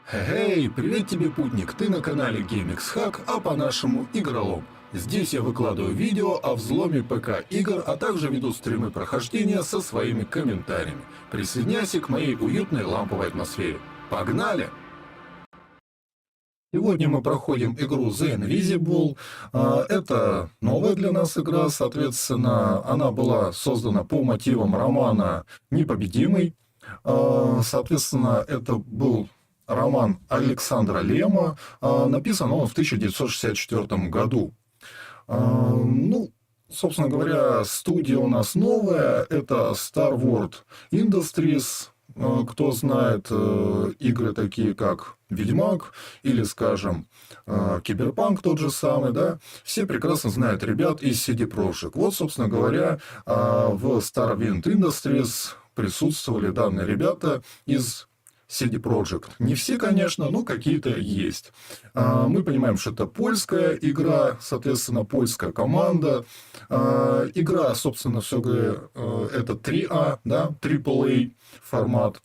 Хей, привет тебе, путник, ты на канале GameXHack, а по-нашему игролом. Здесь я выкладываю видео о взломе ПК игр, а также веду стримы прохождения со своими комментариями. Присоединяйся к моей уютной ламповой атмосфере. Погнали! Сегодня мы проходим игру The Invincible. Это новая для нас игра, соответственно, она была создана по мотивам романа «Непобедимый». Соответственно, это был роман Александра Лема, написан он в 1964 году. Ну, собственно говоря, студия у нас новая, это Star Wars Industries. Кто знает игры такие, как «Ведьмак» или, скажем, «Киберпанк» тот же самый, да, все прекрасно знают ребят из CD Projekt. Вот, собственно говоря, в Star Wars Industries присутствовали данные ребята из CD Projekt. Не все, конечно, но какие-то есть. Мы понимаем, что это польская игра, соответственно, польская команда. Игра, собственно, все это 3А, да, AAA формат.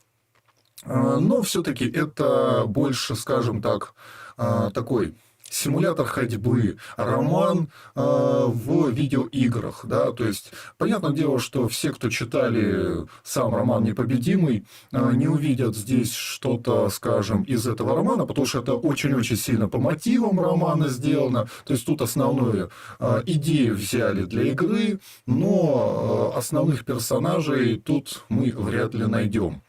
Но все-таки это больше, скажем так, такой симулятор ходьбы, роман в видеоиграх, да, то есть, понятное дело, что все, кто читали сам роман «Непобедимый», не увидят здесь что-то, скажем, из этого романа, потому что это очень-очень сильно по мотивам романа сделано, то есть, тут основную идею взяли для игры, но основных персонажей тут мы вряд ли найдем.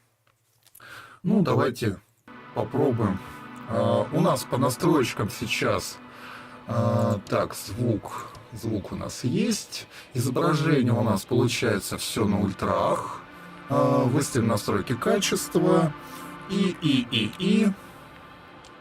Ну, давайте попробуем. У нас по настройкам сейчас так, звук у нас есть, изображение у нас получается все на ультрах, выставим настройки качества и.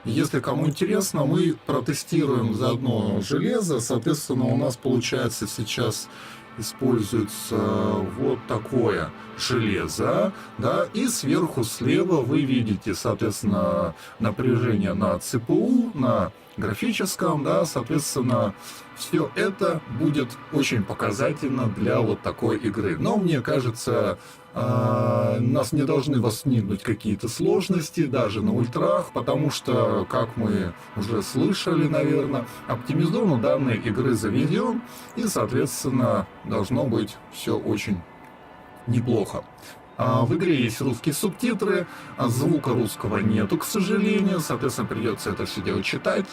Если кому интересно, мы протестируем заодно железо, соответственно, у нас получается сейчас используется вот такое железо, да, и сверху слева вы видите, соответственно, напряжение на ЦПУ, на графическом, да, соответственно, все это будет очень показательно для вот такой игры. Но мне кажется, нас не должны возникнуть какие-то сложности даже на ультрах, потому что, как мы уже слышали, наверное, оптимизационно данной игры заведем, и, соответственно, должно быть все очень неплохо. В игре есть русские субтитры, звука русского нету, к сожалению, соответственно, придется это все дело читать.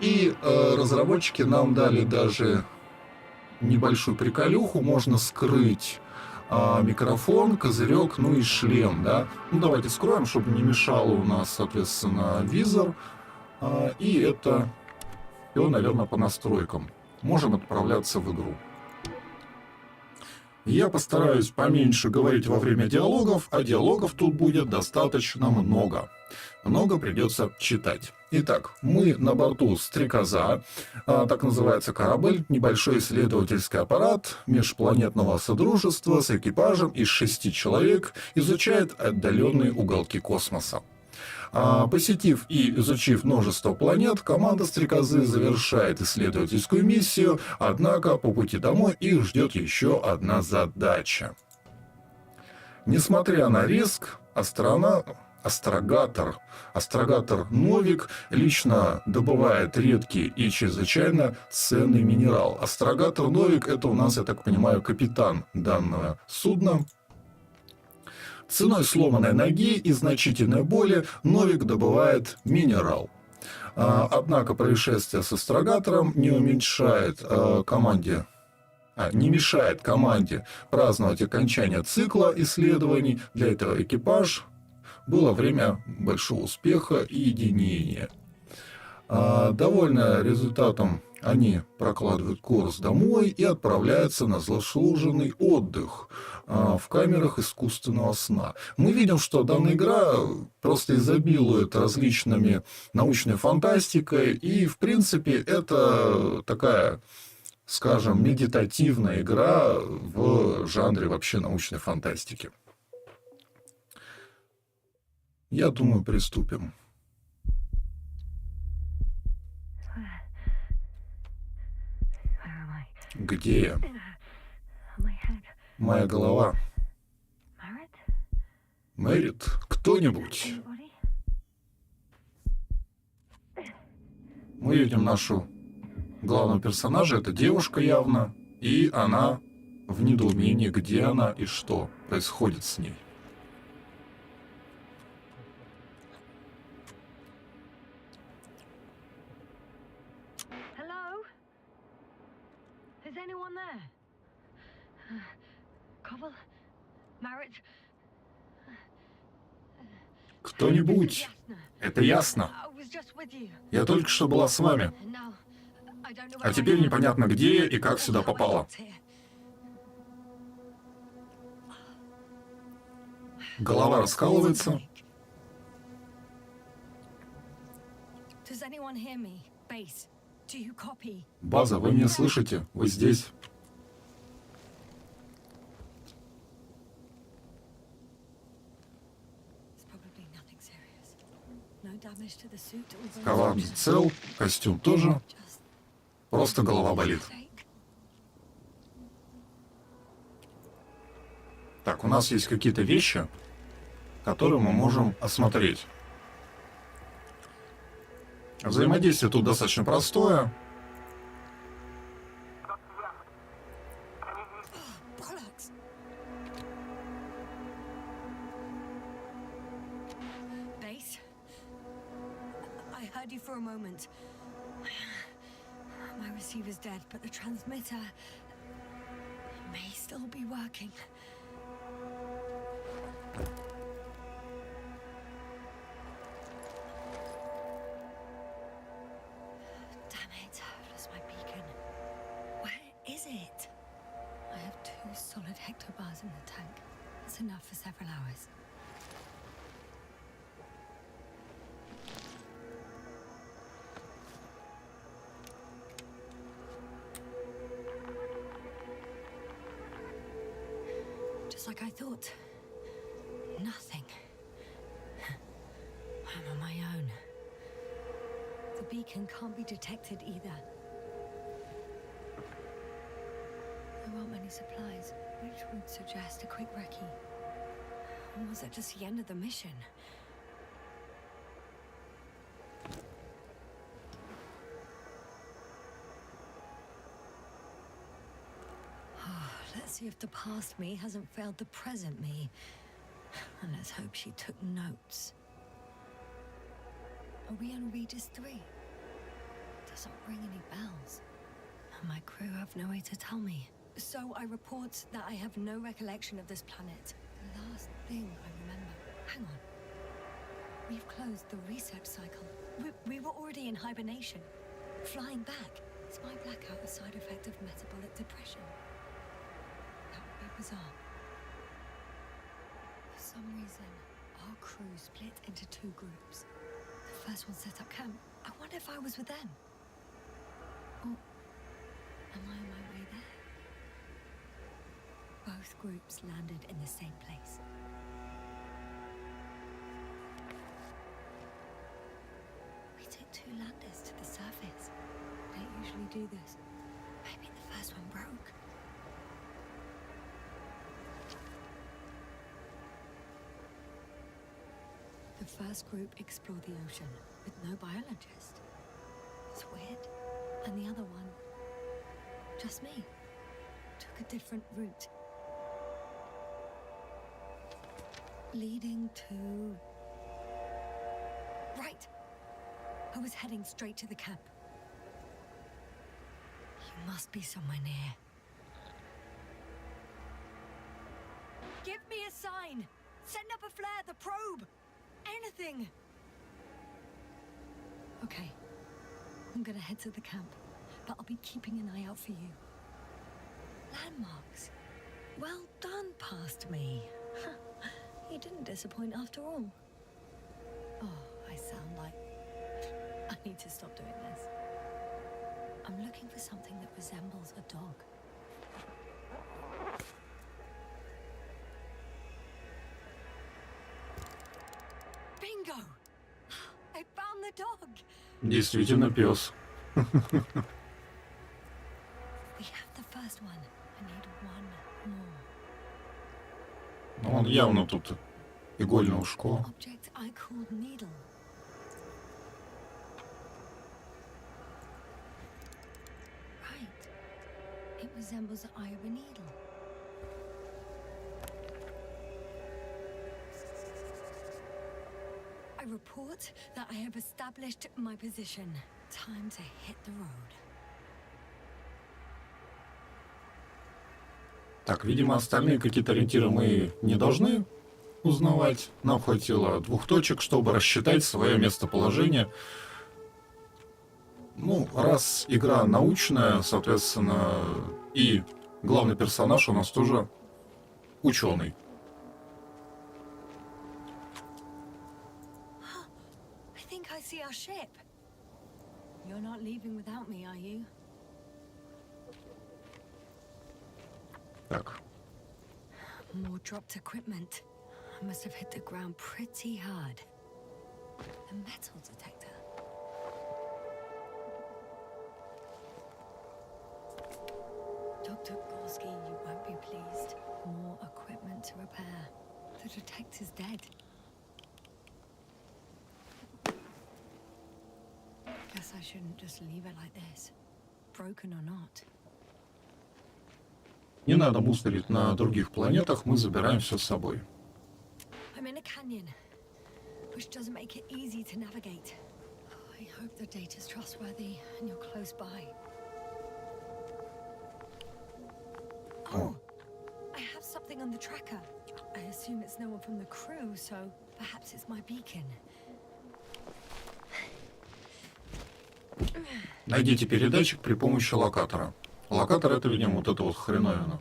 И разработчики нам дали даже небольшую приколюху, можно скрыть микрофон, козырек, ну и шлем, да. Ну, давайте скроем, чтобы не мешало у нас, соответственно, визор. И это все, наверное, по настройкам. Можем отправляться в игру. Я постараюсь поменьше говорить во время диалогов, а диалогов тут будет достаточно много. Много придется читать. Итак, мы на борту «Стрекоза», так называется корабль, небольшой исследовательский аппарат межпланетного содружества с экипажем из 6 человек, изучает отдаленные уголки космоса. Посетив и изучив множество планет, команда «Стрекозы» завершает исследовательскую миссию, однако по пути домой их ждет еще одна задача. Несмотря на риск, астрогатор Новик лично добывает редкий и чрезвычайно ценный минерал. Астрогатор Новик – это у нас, я так понимаю, капитан данного судна. Ценой сломанной ноги и значительной боли Новик добывает минерал. Однако происшествие с астрогатором не мешает команде праздновать окончание цикла исследований. Для этого экипаж было время большого успеха и единения. Довольны результатом, они прокладывают курс домой и отправляются на заслуженный отдых в камерах искусственного сна. Мы видим, что данная игра просто изобилует различными научной фантастикой, и, в принципе, это такая, скажем, медитативная игра в жанре вообще научной фантастики. Я думаю, приступим. Где я? Моя голова. Мэрит? Кто-нибудь? Мы видим нашу главного персонажа, это девушка явно, и она в недоумении, где она и что происходит с ней. Кто-нибудь? Это ясно. Я только что была с вами. А теперь непонятно где и как сюда попала. Голова раскалывается. База, вы меня слышите? Вы здесь? Скафандр цел, костюм тоже. Просто голова болит. Так, у нас есть какие-то вещи, которые мы можем осмотреть. Взаимодействие тут достаточно простое. My receiver's dead, but the transmitter may still be working. Damn it, I've lost my beacon. Where is it? I have 2 solid hectobars in the tank. That's enough for several hours. Like I thought. Nothing. I'm on my own. The beacon can't be detected either. There aren't many supplies, which would suggest a quick recce. Or was it just the end of the mission? Let's see if the past me hasn't failed the present me. And let's hope she took notes. Are we on Regis 3? Doesn't ring any bells. And my crew have no way to tell me. So I report that I have no recollection of this planet. The last thing I remember. Hang on. We've closed the research cycle. We were already in hibernation. Flying back. Is my blackout a side effect of metabolic depression? Bizarre. For some reason, our crew split into 2 groups. The first one set up camp. I wonder if I was with them. Or am I on my way there? Both groups landed in the same place. We took 2 landers to the surface. We don't usually do this. Maybe the first one broke. The first group explored the ocean with no biologist. It's weird. And the other one, just me, took a different route. Leading to... Right! I was heading straight to the camp. You must be somewhere near. Give me a sign! Send up a flare, the probe! Anything! Okay. I'm gonna head to the camp, but I'll be keeping an eye out for you. Landmarks. Well done, past me. You didn't disappoint after all. Oh, I sound like... I need to stop doing this. I'm looking for something that resembles a dog. Bingo! I found the dog! Действительно пес. We have the first one. I need one more. Он явно тут игольное ушко. Object I called needle. resembles the eye of a needle. I report that I have established my position. Time to hit the road. Так, видимо, остальные какие-то ориентиры мы не должны узнавать. Нам хватило 2 точек, чтобы рассчитать свое местоположение. Ну, раз игра научная, соответственно, и главный персонаж у нас тоже ученый. I think I see our ship. You're not leaving without me, are you? Так, More dropped equipment. I must have hit the ground pretty hard. A metal detector. Dr. Gorski, you won't be pleased. More equipment to repair. The detector's dead. Guess I shouldn't just leave it like this. Broken or not. не надо мусорить на других планетах, мы забираем все с собой. I'm in a canyon, which doesn't make it easy to navigate. I hope the data's trustworthy and you're close by. Oh, I have something on the tracker. I assume it's no one from the crew, so perhaps it's my beacon. Найдите передатчик при помощи локатора. Локатор — это, видимо, вот это вот хреновина.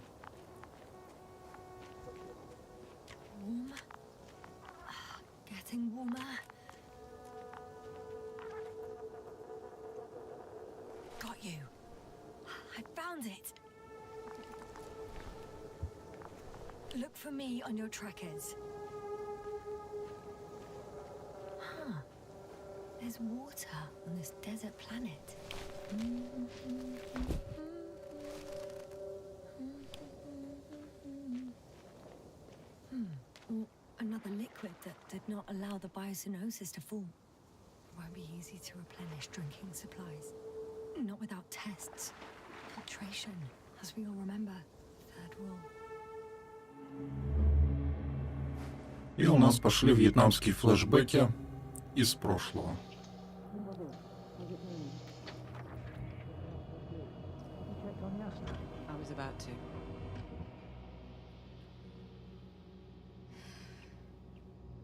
Warm. Getting warmer. Got you. I found it. Look for me on your trackers. Huh. There's water on this desert planet. Or another liquid that did not allow the biocenosis to form. Won't be easy to replenish drinking supplies. Not without tests. Filtration, as we all remember. Third rule. И у нас пошли вьетнамские флешбеки из прошлого. I was about to.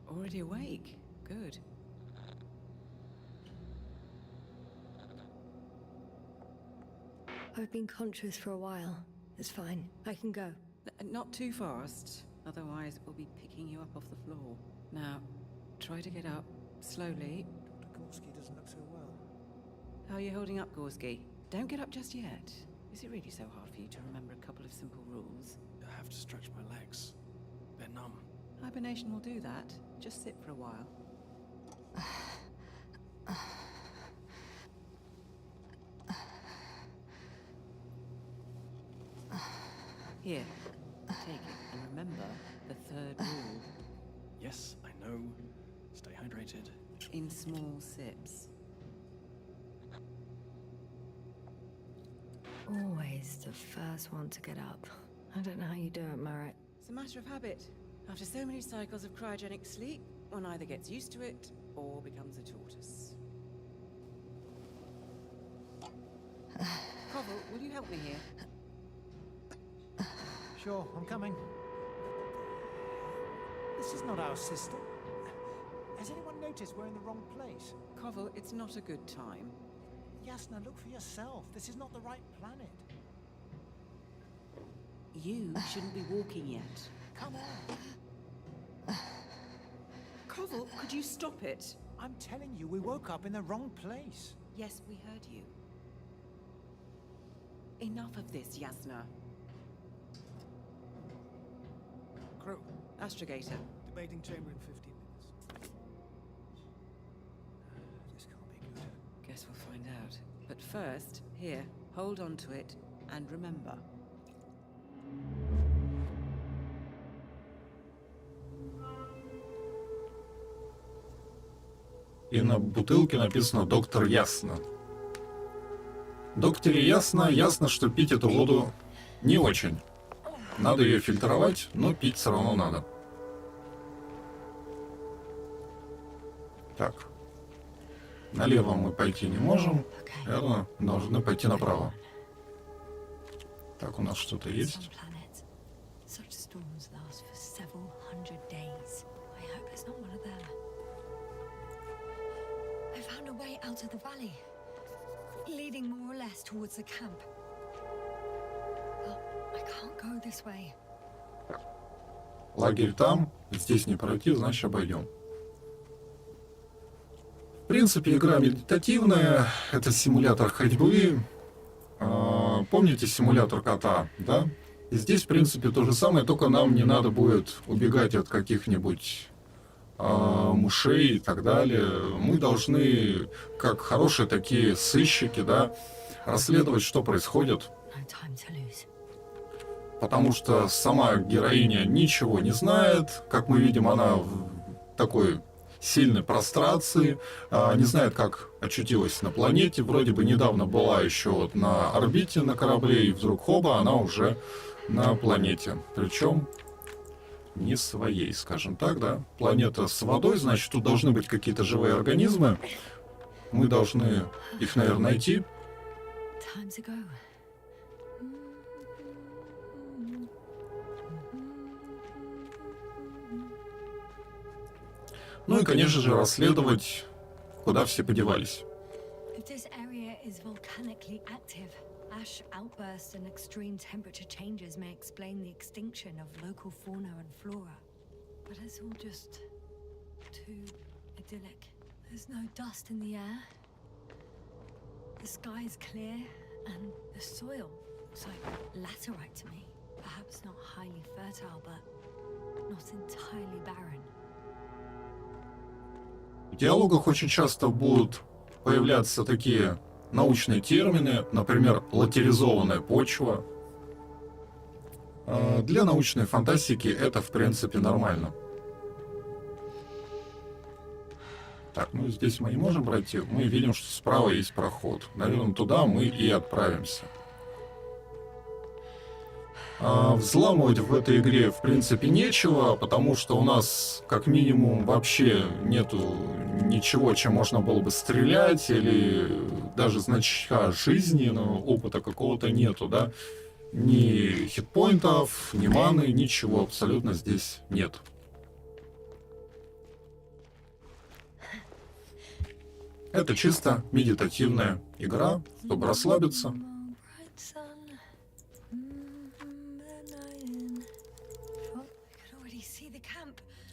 Already awake? Good. I've been conscious for a while. It's fine. I can go. Not too fast, otherwise we'll be picking you up off the floor. Now, try to get up slowly. Dr. Gorski doesn't look so well. How are you holding up, Gorski? Don't get up just yet. Is it really so hard for you to remember a couple of simple rules? I have to stretch my legs. They're numb. Hibernation will do that. Just sit for a while. Here, take it, and remember the third rule. Yes, I know. Stay hydrated. In small sips. Always the first one to get up. I don't know how you do it, Merritt. It's a matter of habit. After so many cycles of cryogenic sleep, one either gets used to it or becomes a tortoise. Koval, will you help me here? Sure, I'm coming. This is not our system. Has anyone noticed we're in the wrong place? Koval, it's not a good time. Yasna, look for yourself. This is not the right planet. You shouldn't be walking yet. Come on. Koval, could you stop it? I'm telling you, we woke up in the wrong place. Yes, we heard you. Enough of this, Yasna. Crew, Astrogator. debating chamber in 15 minutes. This can't be good. Guess we'll find out. But first, here, hold on to it and remember. И на бутылке написано «Доктор Ясно». Докторе Ясно, ясно, что пить эту воду не очень. Надо ее фильтровать, но пить все равно надо. Так. Налево мы пойти не можем. Наверное, должны пойти направо. Так, у нас что-то есть. Some planets, such storms last for several hundred days. I hope it's not one of them. I found a way out of the valley, leading more or less towards the camp. But I can't go this way. Лагерь там, здесь не пройти, значит обойдем. В принципе, игра медитативная, это симулятор ходьбы. Помните симулятор кота, да? И здесь, в принципе, то же самое, только нам не надо будет убегать от каких-нибудь мышей и так далее. Мы должны, как хорошие такие сыщики, да, расследовать, что происходит. No time to lose. Потому что сама героиня ничего не знает. Как мы видим, она в такой сильной прострации, не знает, как очутилась на планете. Вроде бы недавно была еще вот на орбите на корабле, и вдруг хоба, она уже на планете. Причем не своей, скажем так, да. Планета с водой, значит, тут должны быть какие-то живые организмы. Мы должны их, наверное, найти. Time to go. Ну и, конечно же, расследовать, куда все подевались. If this area is volcanically active, ash outbursts and extreme temperature changes may explain the extinction of local fauna and flora. But it's all just too idyllic. There's no dust in the air. The sky is clear, and the soil looks like laterite to me. Perhaps not highly fertile, but not entirely barren. В диалогах очень часто будут появляться такие научные термины, например, латеризованная почва. Для научной фантастики это, в принципе, нормально. Так, ну здесь мы не можем пройти. Мы видим, что справа есть проход. Наверное, туда мы и отправимся. Взламывать в этой игре, в принципе, нечего, потому что у нас, как минимум, вообще нету ничего, чем можно было бы стрелять, или даже значка жизни, но опыта какого-то нету, да? Ни хитпоинтов, ни маны, ничего абсолютно здесь нет. Это чисто медитативная игра, чтобы расслабиться.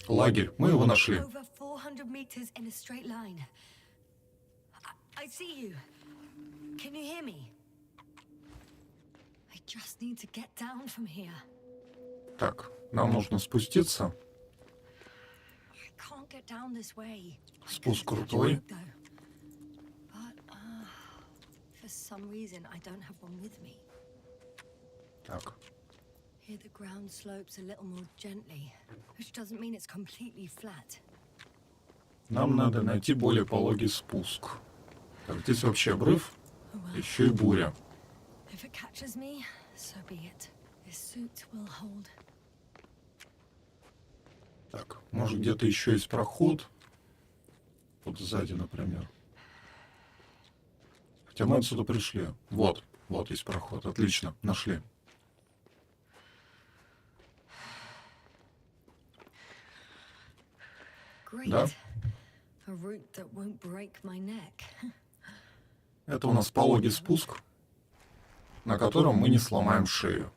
Лагерь, мы его нашли. Over 400 meters in a straight line. I see you. Can you hear me? I just need to get down from here. Так, нам нужно спуститься. I can't get down this way. Спуск крутой. But for some reason I don't have one with me. Так, Here the ground slopes a little more gently, which doesn't mean it's completely flat. нам надо найти более пологий спуск. Так, здесь вообще обрыв, еще и буря. If it catches me, so be it. This suit will hold. Так, может где-то еще есть проход. Вот сзади, например. Хотя мы отсюда пришли. Вот, вот есть проход. Отлично, нашли. Great. Да. A route that won't break my neck. Это у нас пологий спуск, на котором мы не сломаем шею.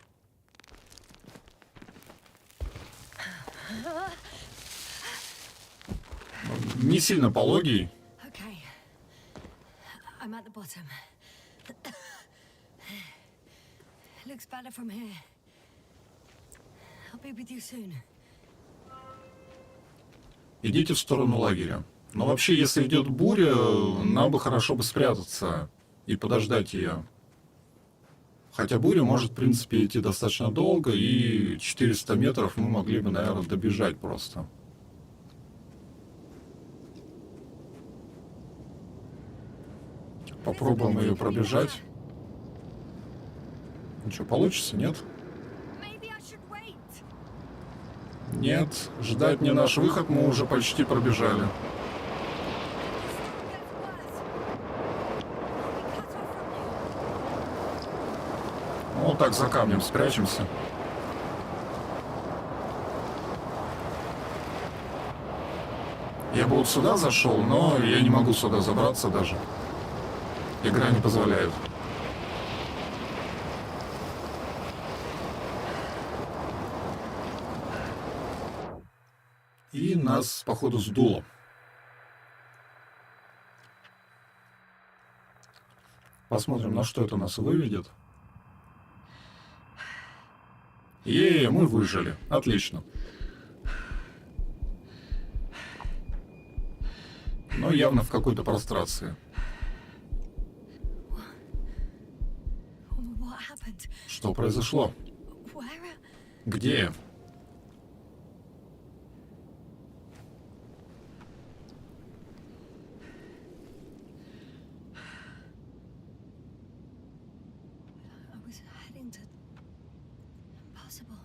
Не сильно пологий. Okay. I'm at the bottom. Looks better from here. I'll be with you soon. Идите в сторону лагеря. Но вообще, если идет буря, нам бы хорошо бы спрятаться и подождать ее. Хотя буря может, в принципе, идти достаточно долго, и 400 метров мы могли бы, наверное, добежать просто. Попробуем ее пробежать. Ну что, получится, нет? Нет, ждать не наш выход, мы уже почти пробежали. Вот так за камнем спрячемся. Я бы вот сюда зашел, но я не могу сюда забраться даже. Игра не позволяет. И нас, походу, сдуло. Посмотрим, на что это нас выведет. Мы выжили. Отлично. Но явно в какой-то прострации. What happened? Что произошло? Where? Где я? I was heading to... Impossible.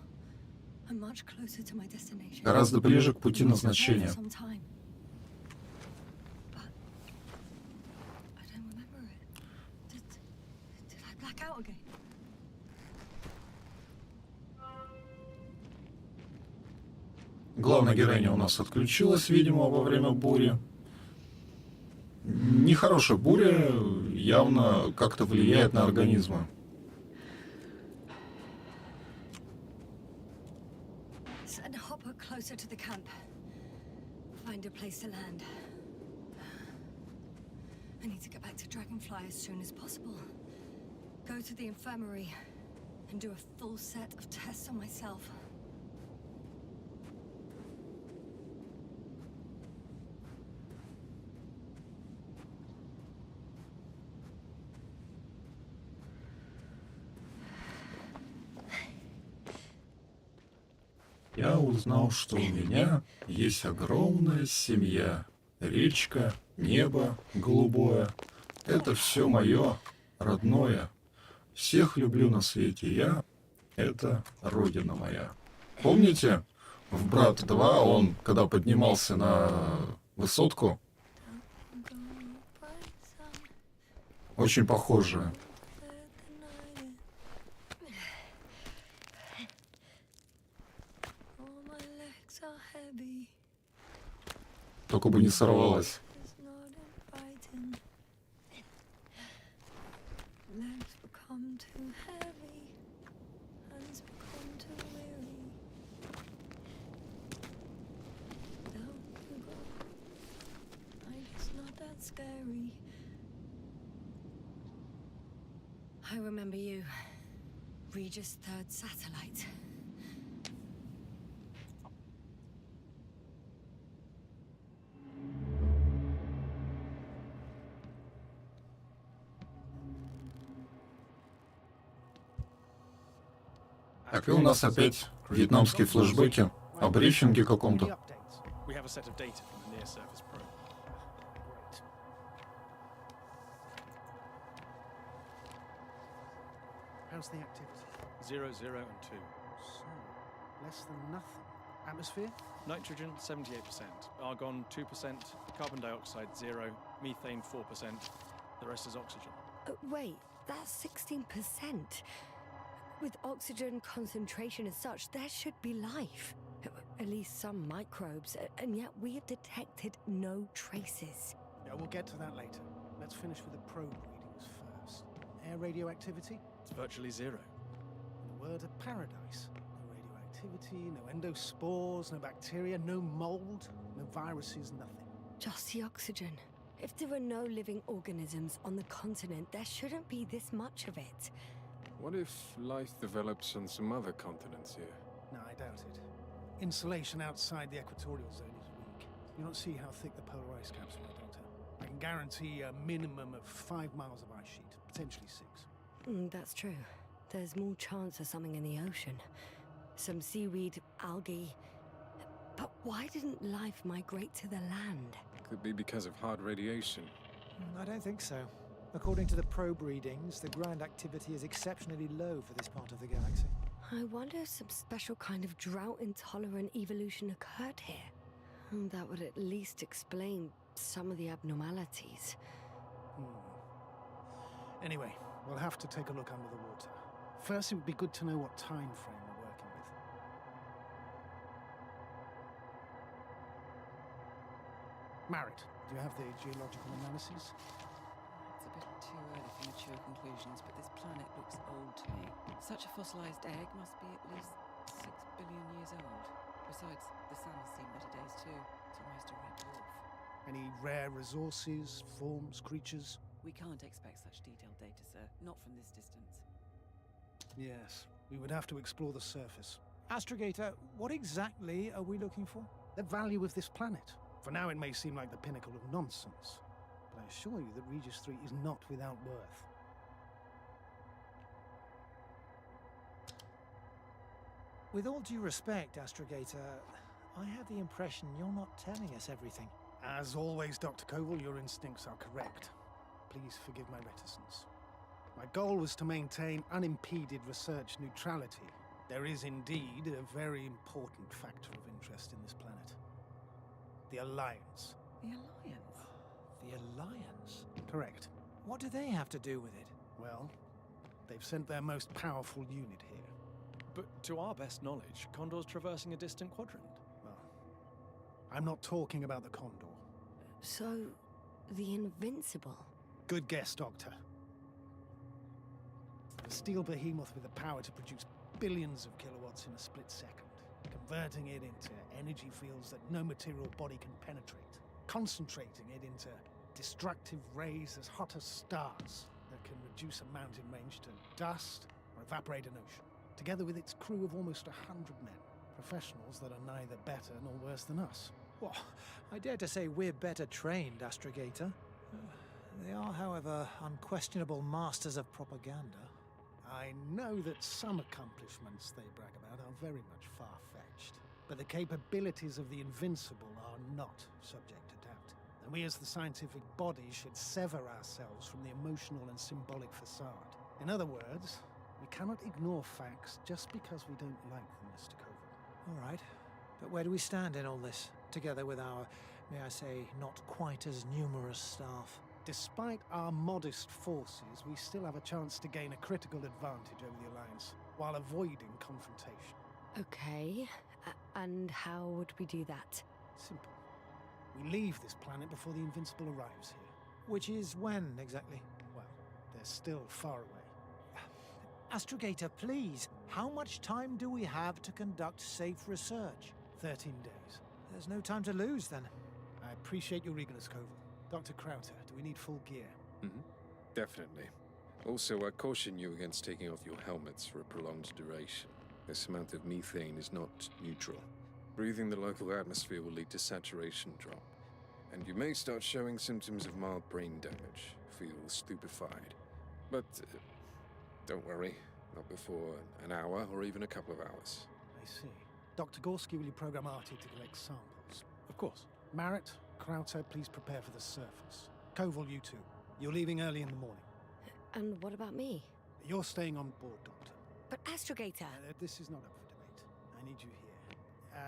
I'm much closer to my destination. Гораздо ближе к пути назначения. Some time. But I don't remember it. Did I black out again? Главная героиня у нас отключилась, видимо, во время бури. Нехорошая буря явно как-то влияет на организмы. Send a hopper closer to the camp. Find a place to land. I need to get back to Dragonfly as soon as possible. Go to the infirmary and do a full set of tests on myself. Я узнал, что у меня есть огромная семья. Речка, небо голубое. Это все мое родное. Всех люблю на свете я. Это родина моя. Помните, в «Брат 2» он, когда поднимался на высотку, очень похоже. Только бы не сорвалась. I remember you, Regis' third satellite. Так, и у нас опять вьетнамские флешбеки о брифинге каком-то. We have a set of data from the near-surface probe. Great. How's the activity? 0, 0, and 2. So, less than nothing. Atmosphere? Nitrogen 78%, argon 2%, carbon dioxide 0, methane 4%. The rest is oxygen. Wait, that's 16%. With oxygen concentration as such, there should be life. At least some microbes, and yet we have detected no traces. Yeah, we'll get to that later. Let's finish with the probe readings first. Air radioactivity? It's virtually 0. In a word, a paradise. No radioactivity, no endospores, no bacteria, no mold, no viruses, nothing. Just the oxygen. If there are no living organisms on the continent, there shouldn't be this much of it. What if life develops on some other continents here? No, I doubt it. Insulation outside the equatorial zone is weak. You don't see how thick the polar ice caps are, Doctor. I can guarantee a minimum of 5 miles of ice sheet, potentially 6. That's true. There's more chance of something in the ocean. Some seaweed, algae. But why didn't life migrate to the land? Could be because of hard radiation. I don't think so. According to the probe readings, the ground activity is exceptionally low for this part of the galaxy. I wonder if some special kind of drought-intolerant evolution occurred here. That would at least explain some of the abnormalities. Anyway, we'll have to take a look under the water. First, it would be good to know what time frame we're working with. Marit, do you have the geological analysis? It's a bit too early for mature conclusions, but this planet looks old to me. Such a fossilized egg must be at least 6 billion years old. Besides, the sun has seen better days too. It's almost a red dwarf. Any rare resources, forms, creatures? We can't expect such detailed data, sir. Not from this distance. Yes, we would have to explore the surface. Astrogator, what exactly are we looking for? The value of this planet. For now, it may seem like the pinnacle of nonsense, but I assure you that Regis 3 is not without worth. With all due respect, Astrogator, I have the impression you're not telling us everything. As always, Dr. Koval, your instincts are correct. Please forgive my reticence. My goal was to maintain unimpeded research neutrality. There is indeed a very important factor of interest in this planet. The Alliance. The Alliance? The Alliance? Correct. What do they have to do with it? Well, they've sent their most powerful unit here. But to our best knowledge, Condor's traversing a distant quadrant. Well, I'm not talking about the Condor. So, the Invincible. Good guess, Doctor. A steel behemoth with the power to produce billions of kilowatts in a split second, converting it into energy fields that no material body can penetrate, concentrating it into destructive rays as hot as stars that can reduce a mountain range to dust or evaporate an ocean, together with its crew of almost 100 men, professionals that are neither better nor worse than us. Well, I dare to say we're better trained, Astrogator. They are, however, unquestionable masters of propaganda. I know that some accomplishments they brag about are very much far-fetched, but the capabilities of the Invincible are not subject to doubt. And we as the scientific body should sever ourselves from the emotional and symbolic facade. In other words, we cannot ignore facts just because we don't like them, Mr. Koval. All right, but where do we stand in all this, together with our, may I say, not quite as numerous staff? Despite our modest forces, we still have a chance to gain a critical advantage over the Alliance, while avoiding confrontation. Okay, and how would we do that? Simple. We leave this planet before the Invincible arrives here. Which is when, exactly? Well, they're still far away. Astrogator, please, how much time do we have to conduct safe research? 13 days. There's no time to lose, then. I appreciate your eagerness, Koval. Dr. Krauter, do we need full gear? Definitely. Also, I caution you against taking off your helmets for a prolonged duration. This amount of methane is not neutral. Breathing the local atmosphere will lead to saturation drop, and you may start showing symptoms of mild brain damage, feel stupefied. But don't worry, not before an hour or even a couple of hours. I see. Dr. Gorski, will you program Artie to collect samples? Of course. Marit, Krauter, please prepare for the surface. Koval, you too. You're leaving early in the morning. And what about me? You're staying on board, Doctor. But Astrogator... This is not up for debate. I need you here.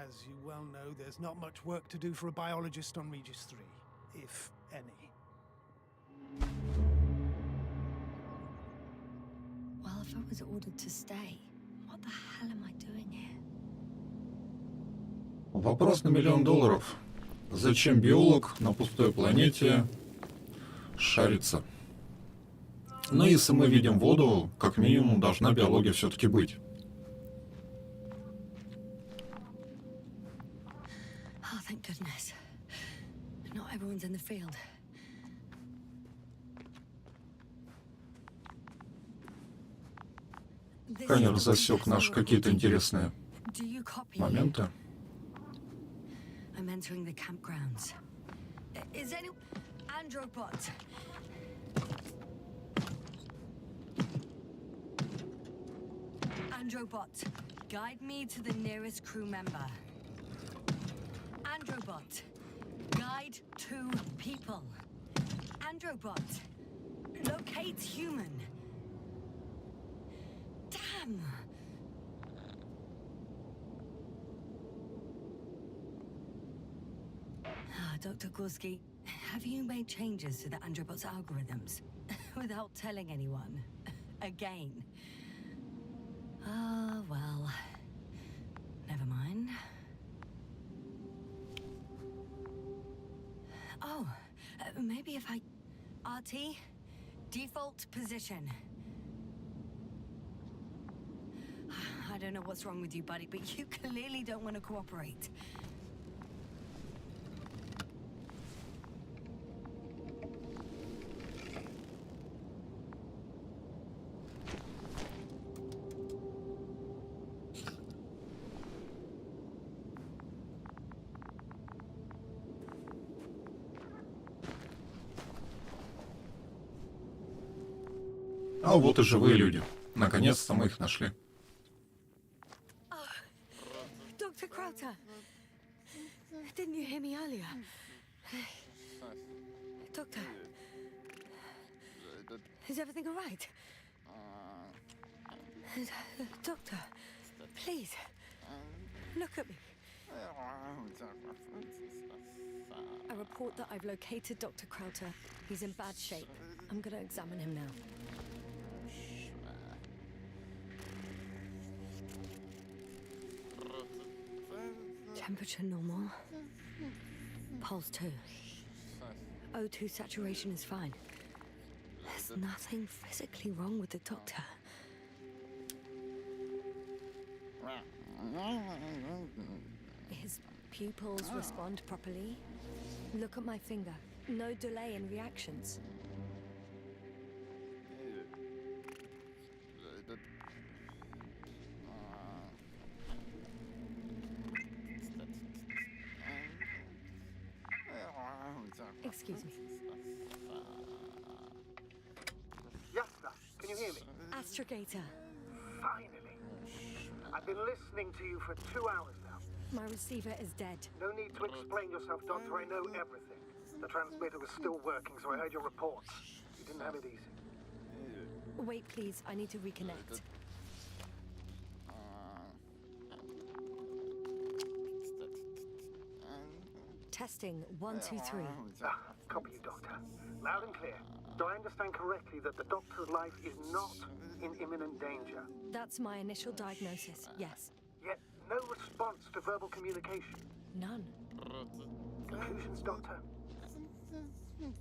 As you well know, there's not much work to do for a biologist on Regis 3, if any. Well, if I was ordered to stay, what the hell am I doing here? Вопрос на $1 миллион. Зачем биолог на пустой планете шарится? Но если мы видим воду, как минимум должна биология все-таки быть. Oh, thank goodness. Not everyone's in the field. Сканер засек наши какие-то интересные Do you copy? моменты. I'm entering the campgrounds. Is any... Androbot! Androbot, guide me to the nearest crew member. Androbot, guide 2 people. Androbot, locate human. Damn! Dr. Gorski, have you made changes to the Androbot's algorithms without telling anyone? Again? Ah, well, never mind. Oh, maybe if I... RT? Default position. I don't know what's wrong with you, buddy, but you clearly don't want to cooperate. А вот и живые люди. Наконец-то мы их нашли. Dr. Crowther! Didn't you hear me earlier? Doctor? Is everything all right? Doctor, please, look at me. I report that I've located Dr. Crowther. He's in bad shape. I'm gonna examine him now. Temperature normal. Pulse 2. O2 saturation is fine. There's nothing physically wrong with the doctor. His pupils respond properly. Look at my finger. No delay in reactions. Excuse me. Yes, sir. Can you hear me? Astrogator. Finally. I've been listening to you for 2 hours now. My receiver is dead. No need to explain yourself, Doctor. I know everything. The transmitter was still working, so I heard your reports. You didn't have it easy. Wait, please. I need to reconnect. Testing 1, 2, 3. Copy you, Doctor. Loud and clear. Do I understand correctly that the Doctor's life is not in imminent danger? That's my initial diagnosis, yes. Yet no response to verbal communication. None. Conclusions, Doctor? Do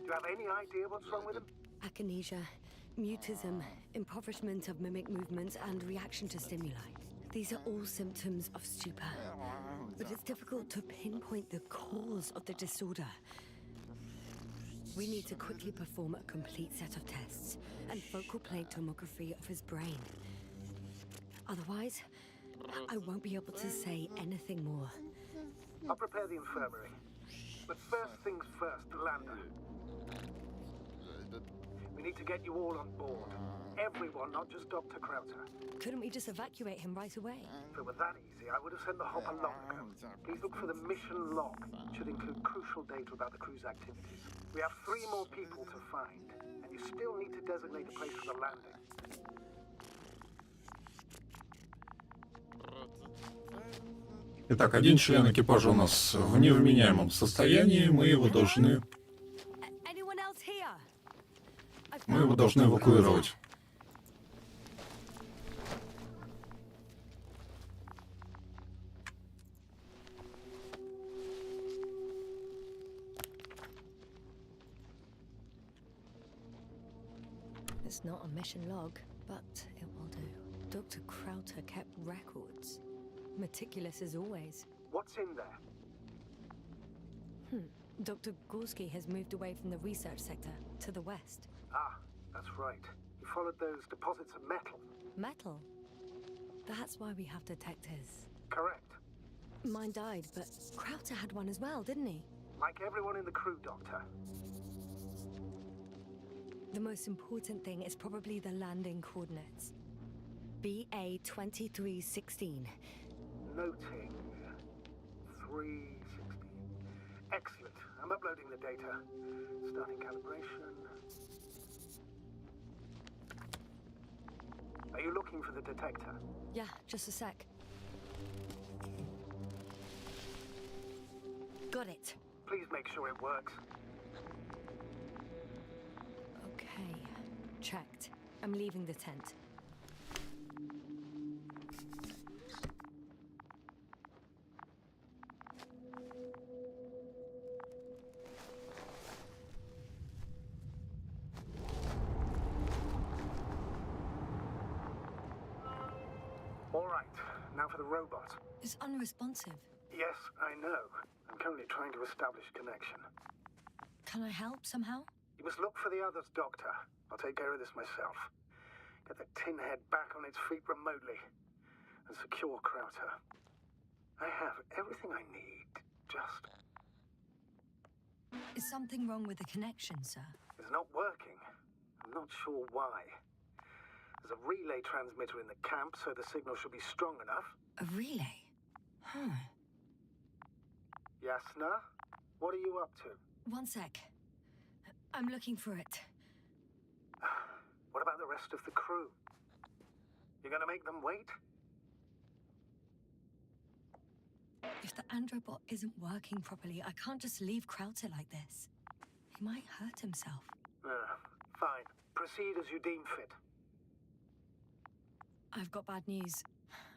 you have any idea what's wrong with him? Akinesia, mutism, impoverishment of mimic movements, and reaction to stimuli. These are all symptoms of stupor, but it's difficult to pinpoint the cause of the disorder. We need to quickly perform a complete set of tests and focal plane tomography of his brain. Otherwise, I won't be able to say anything more. I'll prepare the infirmary. But first things first, Lander. We need to get you all on board. Everyone, not just Dr. Crowther. Couldn't we just evacuate him right away? If it were that easy, I would have sent the hopper long ago. Please look for the mission log. It should include crucial data about the crew's activities. We have 3 more people to find, and you still need to designate a place for the landing. Итак, один член экипажа у нас в невменяемом состоянии. Мы его должны Anyone else here? эвакуировать. It's not a mission log, but it will do. Dr. Crowther kept records. Meticulous as always. What's in there? Dr. Gorski has moved away from the research sector to the west. Ah, that's right. You followed those deposits of metal. Metal? That's why we have detectors. Correct. Mine died, but Crowther had one as well, didn't he? Like everyone in the crew, Doctor. The most important thing is probably the landing coordinates. BA 2316. Noting. 316. Excellent. I'm uploading the data. Starting calibration. Are you looking for the detector? Yeah, just a sec. Got it. Please make sure it works. Okay. Checked. I'm leaving the tent. All right, now for the robot. It's unresponsive. Yes, I know. I'm currently trying to establish a connection. Can I help somehow? You must look for the others, Doctor. I'll take care of this myself. Get the tin head back on its feet remotely. And secure Krauter. I have everything I need. Just... Is something wrong with the connection, sir? It's not working. I'm not sure why. There's a relay transmitter in the camp, so the signal should be strong enough. A relay? Huh. Yasna? What are you up to? One sec. I'm looking for it. What about the rest of the crew? You're gonna make them wait? If the androbot isn't working properly, I can't just leave Krauter like this. He might hurt himself. Fine. Proceed as you deem fit. I've got bad news.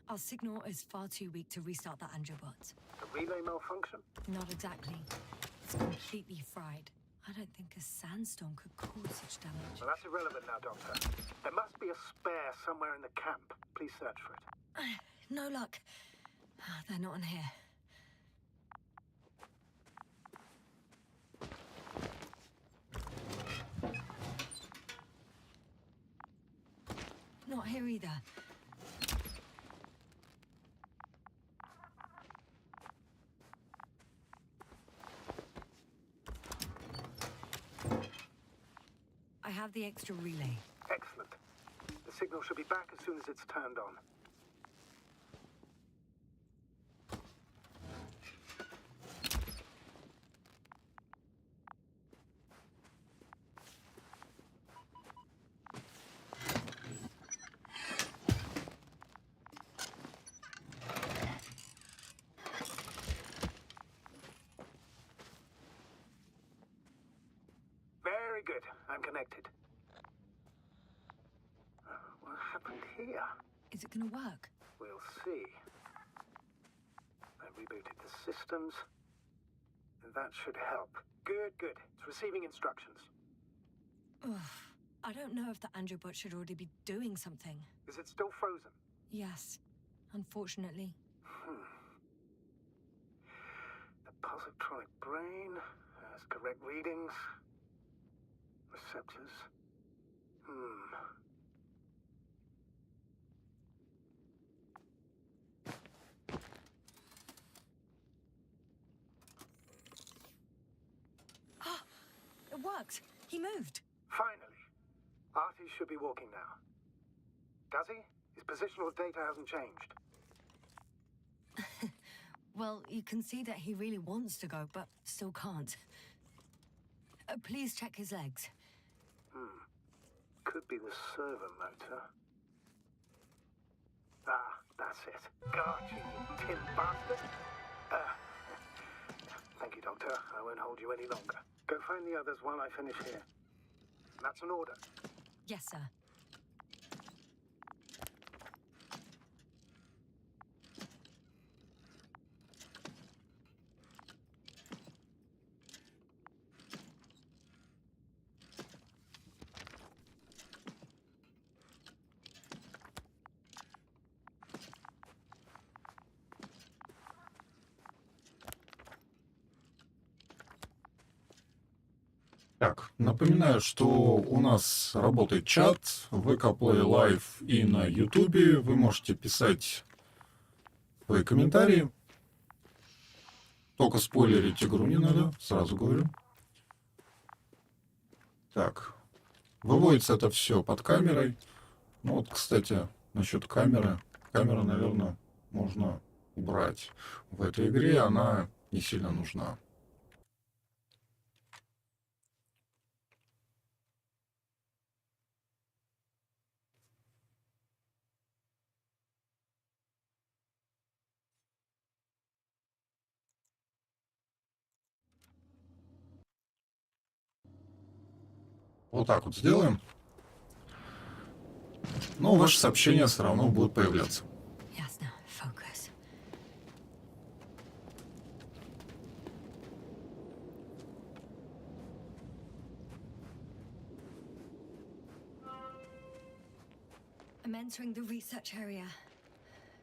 Our signal is far too weak to restart the androbot. A relay malfunction? Not exactly. It's completely fried. I don't think a sandstorm could cause such damage. Well, that's irrelevant now, Doctor. There must be a spare somewhere in the camp. Please search for it. No luck. They're not in here. Not here either. I have the extra relay. Excellent. The signal should be back as soon as it's turned on. Very good. I'm connected. What happened here? Is it gonna work? We'll see. I rebooted the systems. And that should help. Good, good. It's receiving instructions. Ugh. I don't know if the androbot should already be doing something. Is it still frozen? Yes, unfortunately. The positronic brain has correct readings. Receptors. It worked. He moved. Finally. Artie should be walking now. Does he? His positional data hasn't changed. Well, you can see that he really wants to go, but still can't. Please check his legs. Could be the servo motor. Ah, that's it. Got you, you tin bastard. Thank you, Doctor. I won't hold you any longer. Go find the others while I finish here. That's an order. Yes, sir. Так, напоминаю, что у нас работает чат, vkplay.live и на YouTube. Вы можете писать свои комментарии. Только спойлерить игру не надо, сразу говорю. Так, выводится это все под камерой. Ну вот, кстати, насчет камеры. Камеру, наверное, можно убрать. В этой игре она не сильно нужна. Вот так вот сделаем. Но ваши сообщения все равно будут появляться. Ясно. Focus. I'm entering the research area.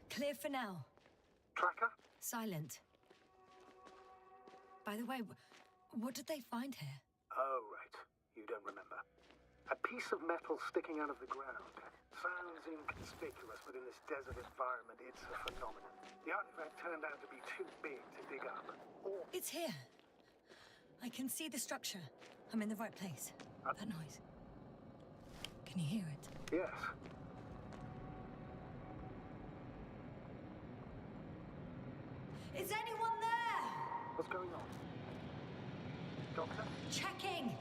Clear for now. Tracker? Silent. By the way, what did they find here? Oh, right. You don't remember. A piece of metal sticking out of the ground. Sounds inconspicuous, but in this desert environment, it's a phenomenon. The artifact turned out to be too big to dig up. Or It's here. I can see the structure. I'm in the right place. That noise. Can you hear it? yes. Is anyone there? What's going on? Doctor? Checking.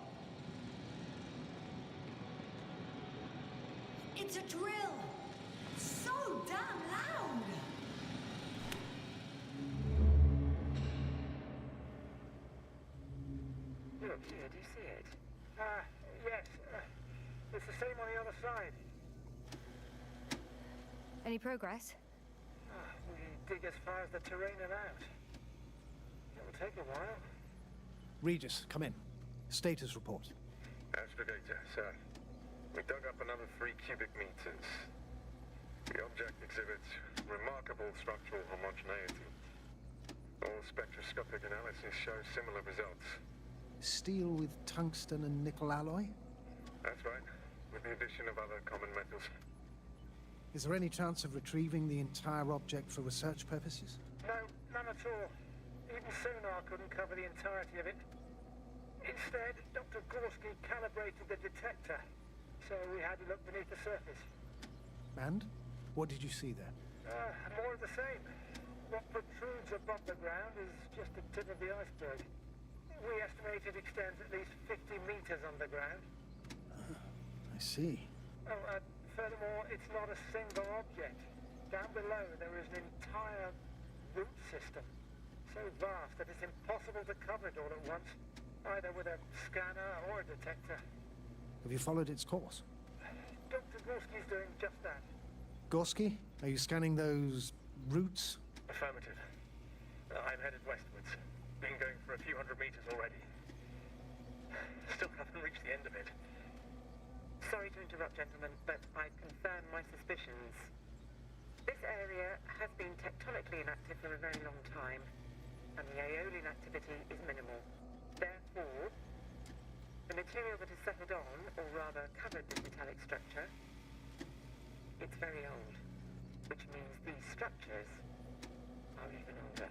It's a drill. So damn loud. Look here, do you see it? Yes. It's the same on the other side. Any progress? We dig as far as the terrain allowed. It'll take a while. Regis, come in. Status report. Astrogator, sir. We dug up another 3 cubic meters. The object exhibits remarkable structural homogeneity. All spectroscopic analysis shows similar results. Steel with tungsten and nickel alloy? That's right, with the addition of other common metals. Is there any chance of retrieving the entire object for research purposes? No, none at all. Even sonar couldn't cover the entirety of it. Instead, Dr. Gorski calibrated the detector, so we had to look beneath the surface. And? What did you see there? More of the same. What protrudes above the ground is just the tip of the iceberg. We estimate it extends at least 50 meters underground. I see. Oh, furthermore, it's not a single object. Down below, there is an entire root system, so vast that it's impossible to cover it all at once, either with a scanner or a detector. Have you followed its course? Dr. Gorski's doing just that. Gorski, are you scanning those roots? Affirmative. I'm headed westwards. Been going for a few hundred meters already. Still haven't reached the end of it. Sorry to interrupt, gentlemen, but I confirm my suspicions. This area has been tectonically inactive for a very long time, and the aeolian activity is minimal. Therefore, the material that has settled on, or rather covered this metallic structure, it's very old, which means these structures are even older.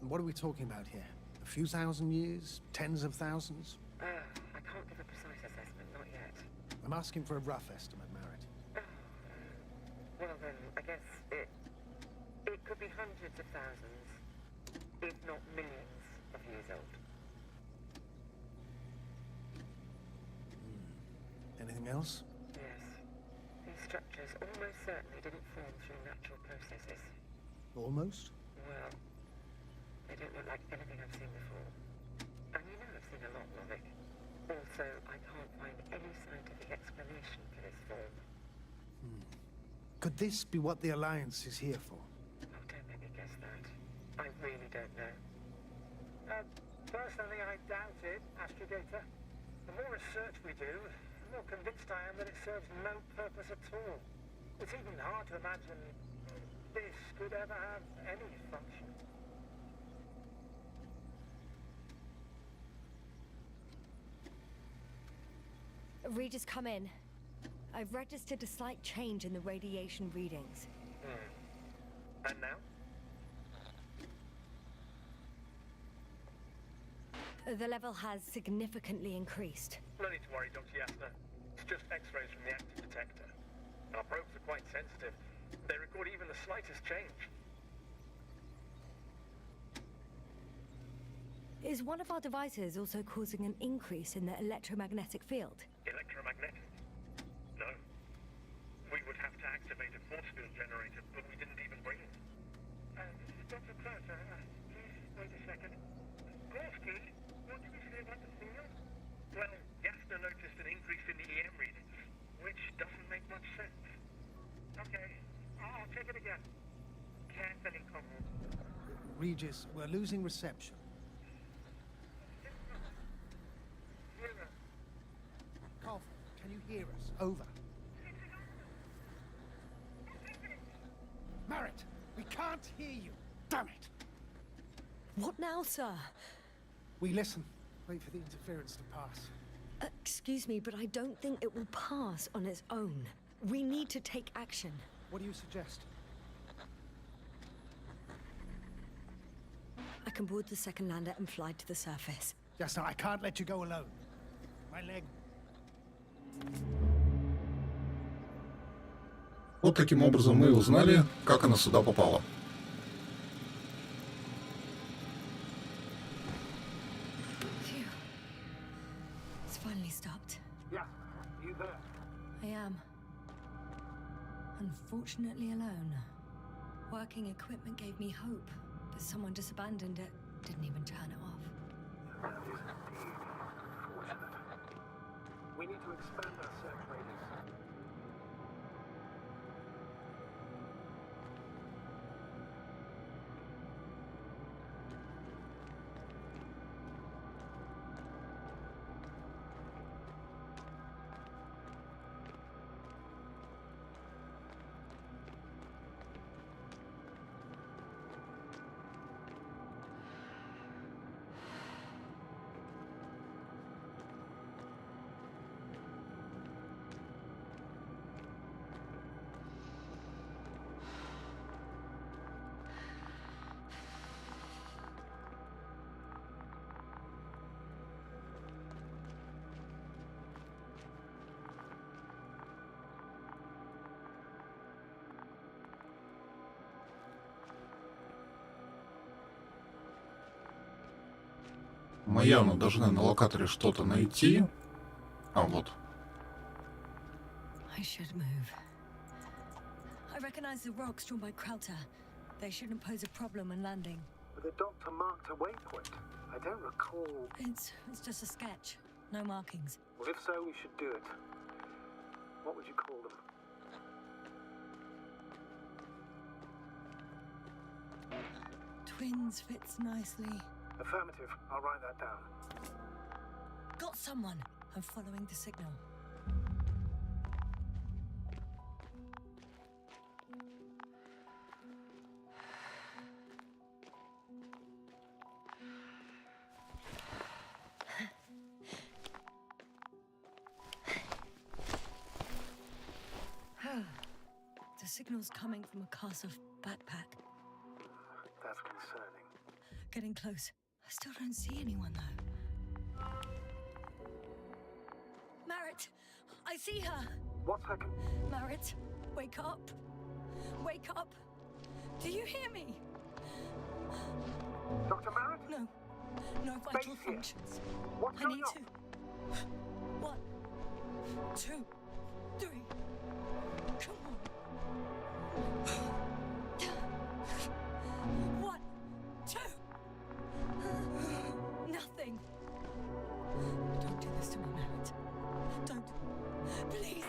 What are we talking about here? A few thousand years? Tens of thousands? I can't give a precise assessment, not yet. I'm asking for a rough estimate, Merritt. Well then, I guess it could be hundreds of thousands, if not millions of years old. Anything else? Yes. These structures almost certainly didn't form through natural processes. Almost? Well, they don't look like anything I've seen before. And you know I've seen a lot, Lovick. Also, I can't find any scientific explanation for this form. Could this be what the Alliance is here for? Oh, don't make me guess that. I really don't know. Personally, I doubt it, Astrogator. The more research we do, the more convinced I am that it serves no purpose at all. It's even hard to imagine this could ever have any function. Regis, come in. I've registered a slight change in the radiation readings. And now? The level has significantly increased. No need to worry, Dr. Yasna. It's just X-rays from the active detector. Our probes are quite sensitive. They record even the slightest change. Is one of our devices also causing an increase in the electromagnetic field? Electromagnetic? No. We would have to activate a force field generator, but we didn't even bring it. Dr. Klaus, please wait a second. Gorski, what do we say about the field? Well, Yasna noticed an increase in the Check it again. Carefully, Cobble. Regis, we're losing reception. Zero. Cough, can you hear us? Over. Merritt, we can't hear you. Damn it. What now, sir? We listen. Wait for the interference to pass. Excuse me, but I don't think it will pass on its own. We need to take action. What do you suggest? I can board the second lander and fly to the surface. Just now, I can't let you go alone. My leg. Вот таким образом мы узнали, как она сюда попала. Phew. It's finally stopped. Yeah, you there? I am. Unfortunately alone. Working equipment gave me hope, but someone just abandoned it. Didn't even turn it off. That is indeed fortunate. We need to expand our search radius. Мы явно должны на локаторе что-то найти. А вот. I should move. I recognize the rocks drawn by Krauter. They shouldn't pose a problem when landing. But the doctor marked a waypoint. I don't recall. It's just a sketch. No markings. Well, if so, we should do it. What would you call them? Twins fits nicely. Affirmative. I'll write that down. Got someone. I'm following the signal. The signal's coming from a castle backpack. That's concerning. Getting close. I still don't see anyone though. Merritt! I see her! What's that? Merritt, wake up! Wake up! Do you hear me? Dr. Merritt? No. No vital Base here. functions. What's I going need on? to. 1, 2, 3. Come on. 1, 2. Nothing. Don't do this to me, Merritt. Don't. Please.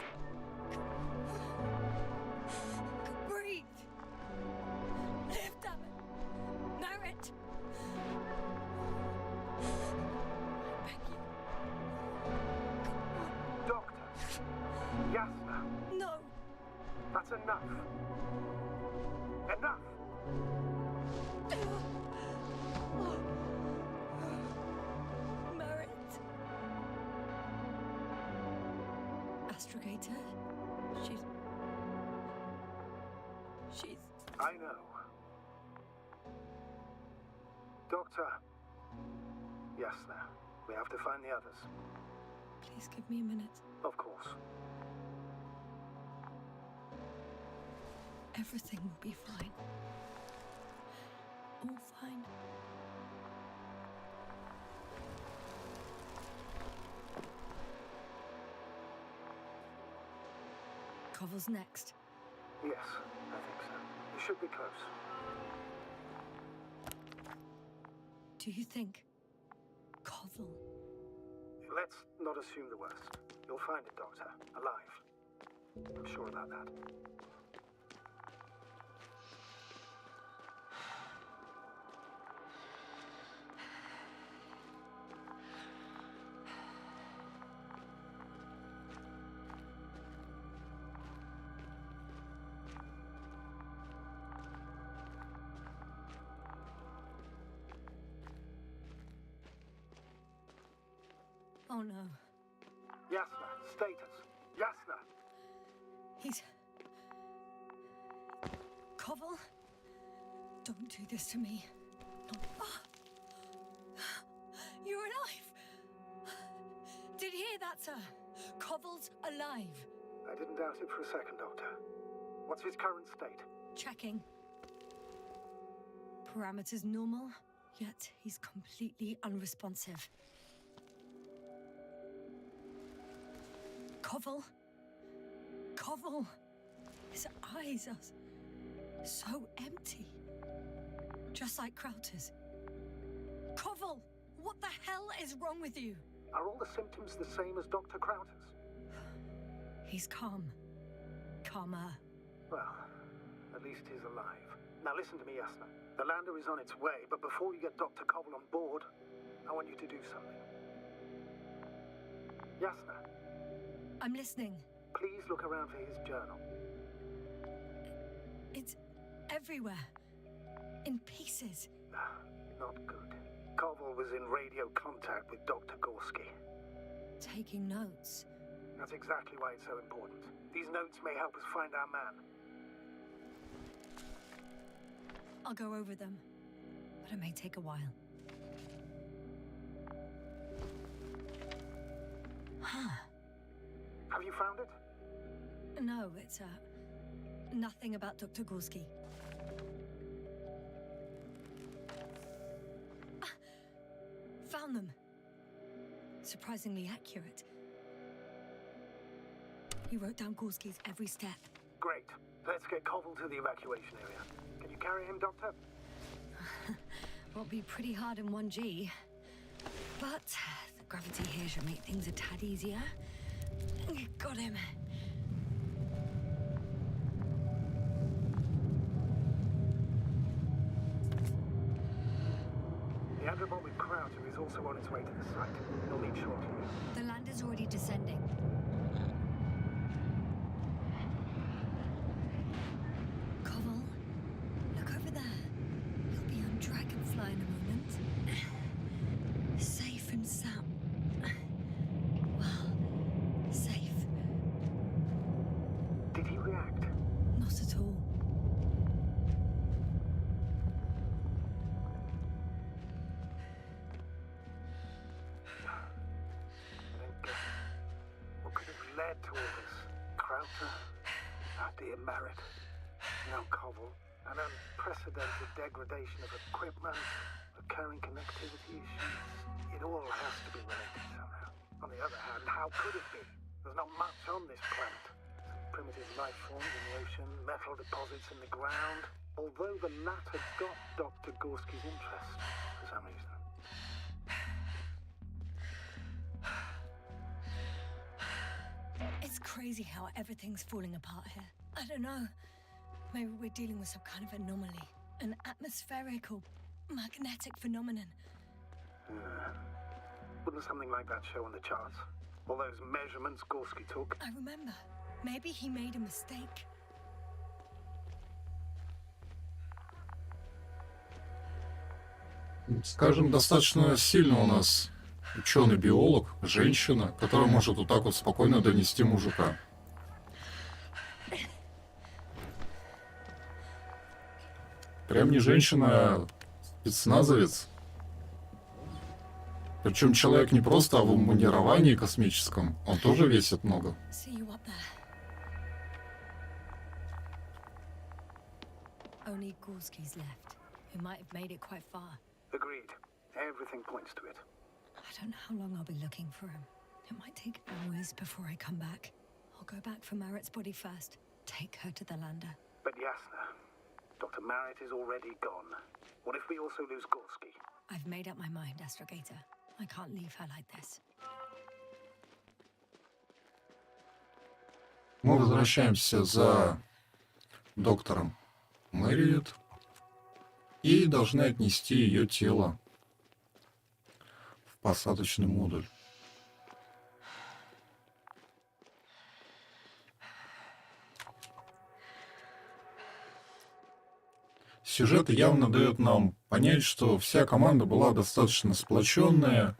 Breathe. Live, damn it. Merritt. I beg you. Doctor. Yasna. No. That's enough. Enough! Merritt. Astrogator? She's... I know. Doctor. Yasna. We have to find the others. Please give me a minute. Of course. Everything will be fine. All fine. Cover's next. Yes, I think so. We should be close. Do you think? Koval? Let's not assume the worst. You'll find it, Doctor. Alive. I'm sure about that. Oh no. Yasna, status. Yasna! He's... Koval? Don't do this to me. No. Ah. You're alive! Did you hear that, sir? Koval's alive. I didn't doubt it for a second, Doctor. What's his current state? Checking. Parameters normal, yet he's completely unresponsive. Koval? Koval! His eyes are so empty. Just like Krauter's. Koval! What the hell is wrong with you? Are all the symptoms the same as Dr. Krauter's? He's calm. Calmer. Well, at least he's alive. Now listen to me, Yasna. The lander is on its way, but before you get Dr. Koval on board, I want you to do something. Yasna, I'm listening. please look around for his journal. It's everywhere. In pieces. Not good. Koval was in radio contact with Dr. Gorski. Taking notes. That's exactly why it's so important. These notes may help us find our man. I'll go over them, but it may take a while. Huh. Have you found it? No, it's, nothing about Dr. Gorski. Found them. Surprisingly accurate. He wrote down Gorski's every step. Great. Let's get Koval to the evacuation area. Can you carry him, Doctor? Will be pretty hard in 1G. But the gravity here should make things a tad easier. Got him. The Andromod with Krauter is also on its way to the site. You'll need shortly. The lander's already descending. Koval, look over there. He'll be on Dragonfly in a moment. Safe and sound. Well, safe. Did he react? Not at all. What could have led to all this? Krauter? Our dear Merritt. Now Koval. An unprecedented degradation of equipment, recurring connectivity issues. It all has to be related somehow. On the other hand, how could it be? There's not much on this planet. Some primitive life forms in the ocean, metal deposits in the ground. Although the latter got Dr. Gorski's interest for some reason. It's crazy how everything's falling apart here. I don't know. Maybe we're dealing with some kind of anomaly. An atmospheric or magnetic phenomenon. Wouldn't something like that show on the charts? All those measurements Gorski took? I remember. Maybe he made a mistake. Скажем, достаточно сильно у нас ученый-биолог, женщина, которая может вот так вот спокойно донести мужика. Прям не женщина, а спецназовец. Причем человек не просто в обмундировании космическом, он тоже весит много. See you up there. Only Gorski's left. He might have made it quite far. Agreed. Everything points to it. I don't know how long I'll be looking for him. It might take hours before I come back. I'll go back for Merritt's body first. Take her to the lander. But Yasna, Dr. Merritt is already gone. What if we also lose Gorski? I've made up my mind, Astrogator. I can't leave her like this. Мы возвращаемся за доктором Мэриет и должны отнести ее тело в посадочный модуль. Сюжет явно дает нам понять, что вся команда была достаточно сплоченная,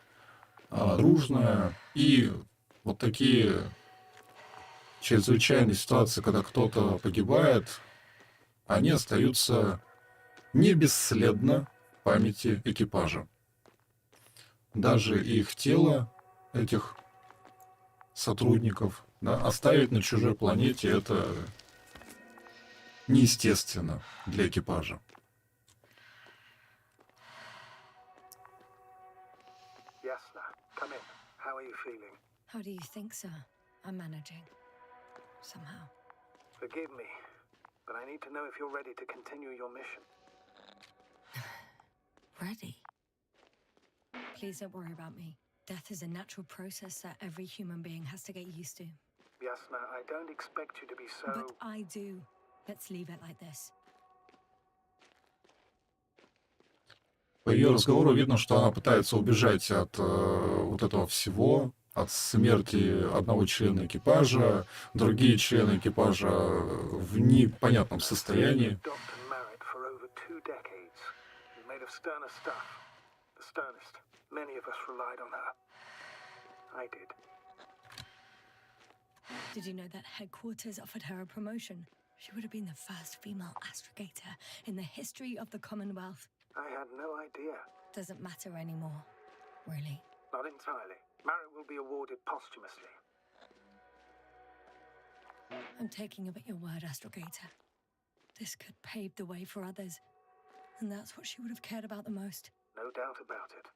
дружная. И вот такие чрезвычайные ситуации, когда кто-то погибает, они остаются не бесследно в памяти экипажа. Даже их тело, этих сотрудников, да, оставить на чужой планете — это неестественно для экипажа. Yes, come in. How are you feeling? How do you think, sir? I'm managing. Somehow. Forgive me, but I need to know if you're ready to continue your mission. Ready? Please don't worry about me. Death is a natural process that every human being has to get used to. Yasna, I don't expect you to be so... But I do. Let's leave it like this. По ее разговору видно, что она пытается убежать от вот этого всего, от смерти одного члена экипажа, другие члены экипажа в непонятном состоянии. Did you know that headquarters offered her a promotion? She would have been the first female astrogator in the history of the Commonwealth. I had no idea. Doesn't matter anymore, really. Not entirely. Marriott will be awarded posthumously. I'm taking you at your word, astrogator. This could pave the way for others. And that's what she would have cared about the most. No doubt about it.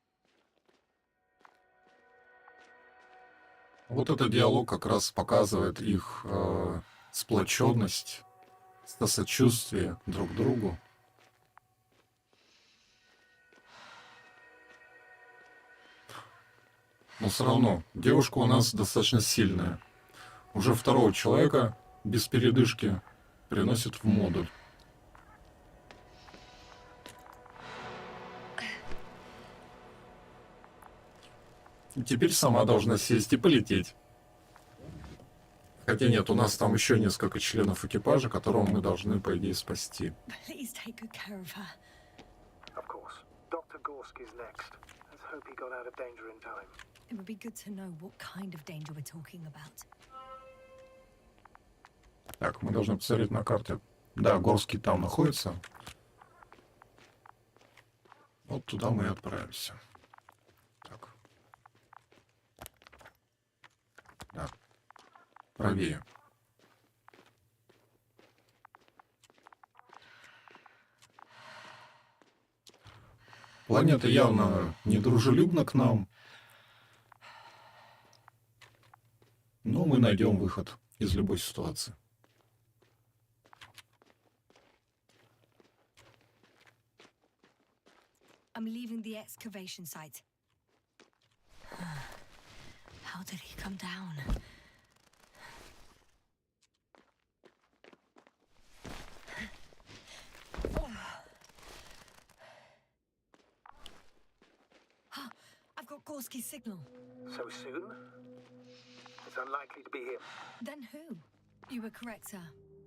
Вот этот диалог как раз показывает их сплоченность, сочувствие друг к другу. Но все равно девушка у нас достаточно сильная. Уже второго человека без передышки приносит в модуль. И теперь сама должна сесть и полететь. Хотя нет, у нас там еще несколько членов экипажа, которого мы должны, по идее, спасти. Please take good care of her. Of course. Dr. Gorski's next. Let's hope he got out of danger in time. It would be good to know what kind of danger we're talking about. Так, мы должны посмотреть на карте. Да, Горский там находится. Вот туда мы и отправимся. Так. Да. Правее. Планета явно недружелюбна к нам. Но мы найдем выход из любой ситуации. I'm leaving the excavation site. How did he come down? I've got Gorski's signal. So soon? It's unlikely to be him. Then who? You were correct, sir.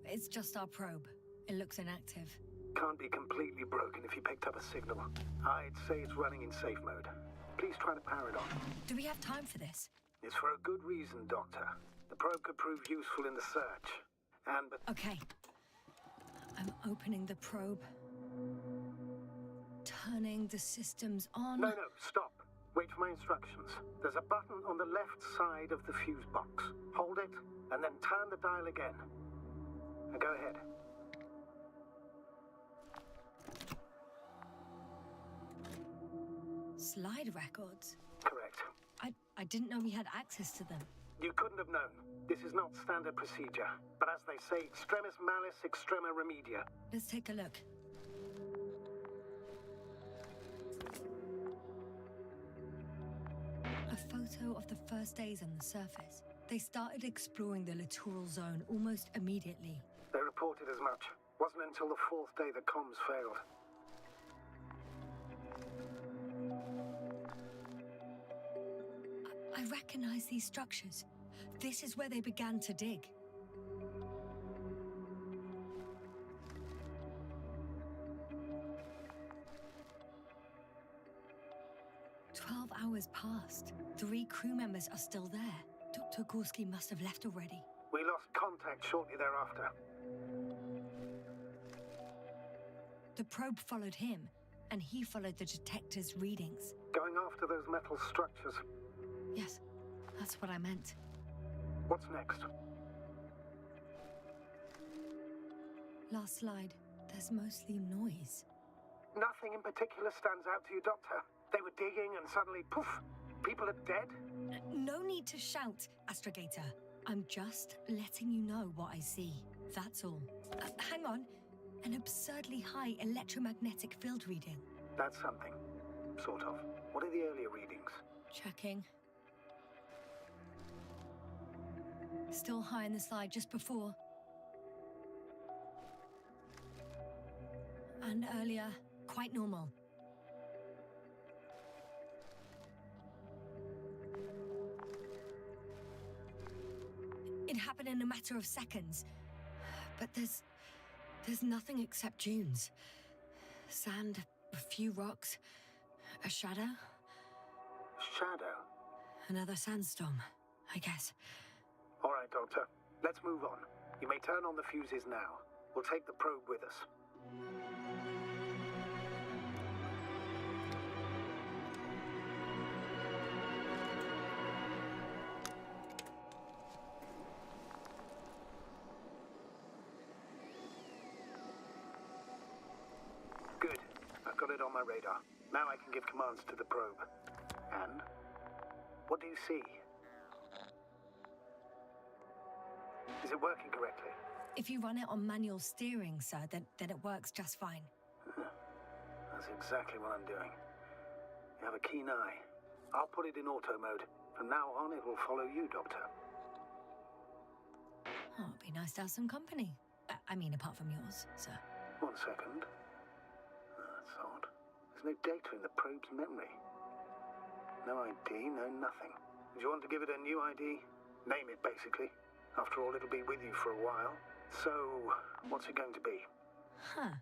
It's just our probe. It looks inactive. Can't be completely broken if you picked up a signal. I'd say it's running in safe mode. Please try to power it on. Do we have time for this? It's for a good reason, Doctor. The probe could prove useful in the search. Okay. I'm opening the probe. Turning the systems on. No, stop. Wait for my instructions. There's a button on the left side of the fuse box. Hold it, and then turn the dial again. Now go ahead. Slide records? Correct. I didn't know we had access to them. You couldn't have known. This is not standard procedure. But as they say, extremis malis, extrema remedia. Let's take a look. A photo of the first days on the surface. They started exploring the littoral zone almost immediately. They reported as much. Wasn't until the fourth day the comms failed. I recognize these structures. This is where they began to dig. hours passed. 3 crew members are still there. Dr. Gorski must have left already. We lost contact shortly thereafter. The probe followed him, and he followed the detector's readings. Going after those metal structures. Yes, that's what I meant. What's next? Last slide. There's mostly noise. Nothing in particular stands out to you, Doctor? They were digging and suddenly, poof, people are dead? No need to shout, Astrogator. I'm just letting you know what I see. That's all. Hang on. An absurdly high electromagnetic field reading. That's something. Sort of. What are the earlier readings? Checking. Still high in the slide just before. And earlier, quite normal. It happened in a matter of seconds. But there's nothing except dunes. Sand, a few rocks, a shadow. Shadow? Another sandstorm, I guess. All right, Doctor. Let's move on. You may turn on the fuses now. We'll take the probe with us. Good. I've got it on my radar. Now I can give commands to the probe. And? What do you see? Is it working correctly? If you run it on manual steering, sir, then it works just fine. That's exactly what I'm doing. You have a keen eye. I'll put it in auto mode. From now on, it will follow you, Doctor. Oh, it'd be nice to have some company. I mean, apart from yours, sir. 1 second. That's odd. There's no data in the probe's memory. No ID, no nothing. Do you want to give it a new ID? Name it, basically. After all, it'll be with you for a while. So, what's it going to be? Huh.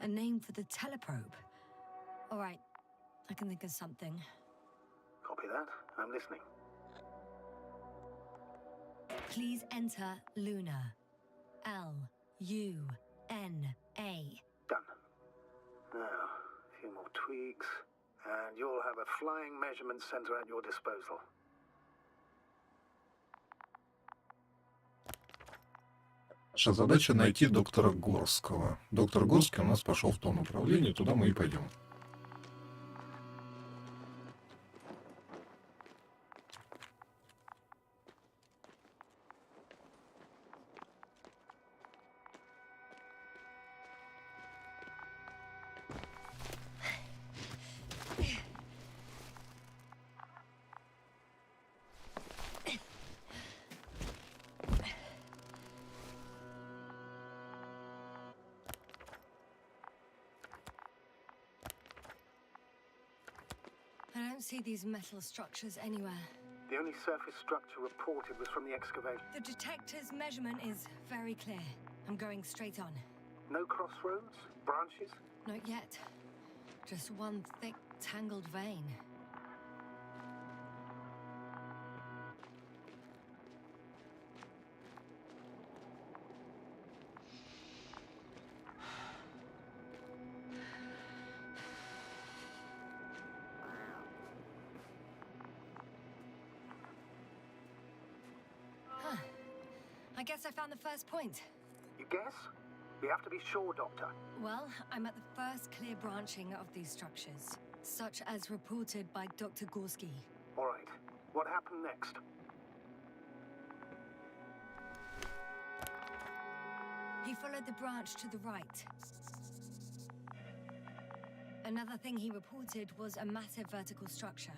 A name for the teleprobe. All right. I can think of something. Copy that. I'm listening. Please enter Luna. L-U-N-A. Done. Now, a few more tweaks, and you'll have a flying measurement center at your disposal. Наша задача найти доктора Горского. Доктор Горский у нас пошел в том направлении, туда мы и пойдем. I don't see these metal structures anywhere. The only surface structure reported was from the excavation. The detector's measurement is very clear. I'm going straight on. No crossroads? Branches? Not yet. Just one thick, tangled vein. I guess I found the first point. You guess? We have to be sure, Doctor. Well, I'm at the first clear branching of these structures, such as reported by Dr. Gorski. All right. What happened next? He followed the branch to the right. Another thing he reported was a massive vertical structure.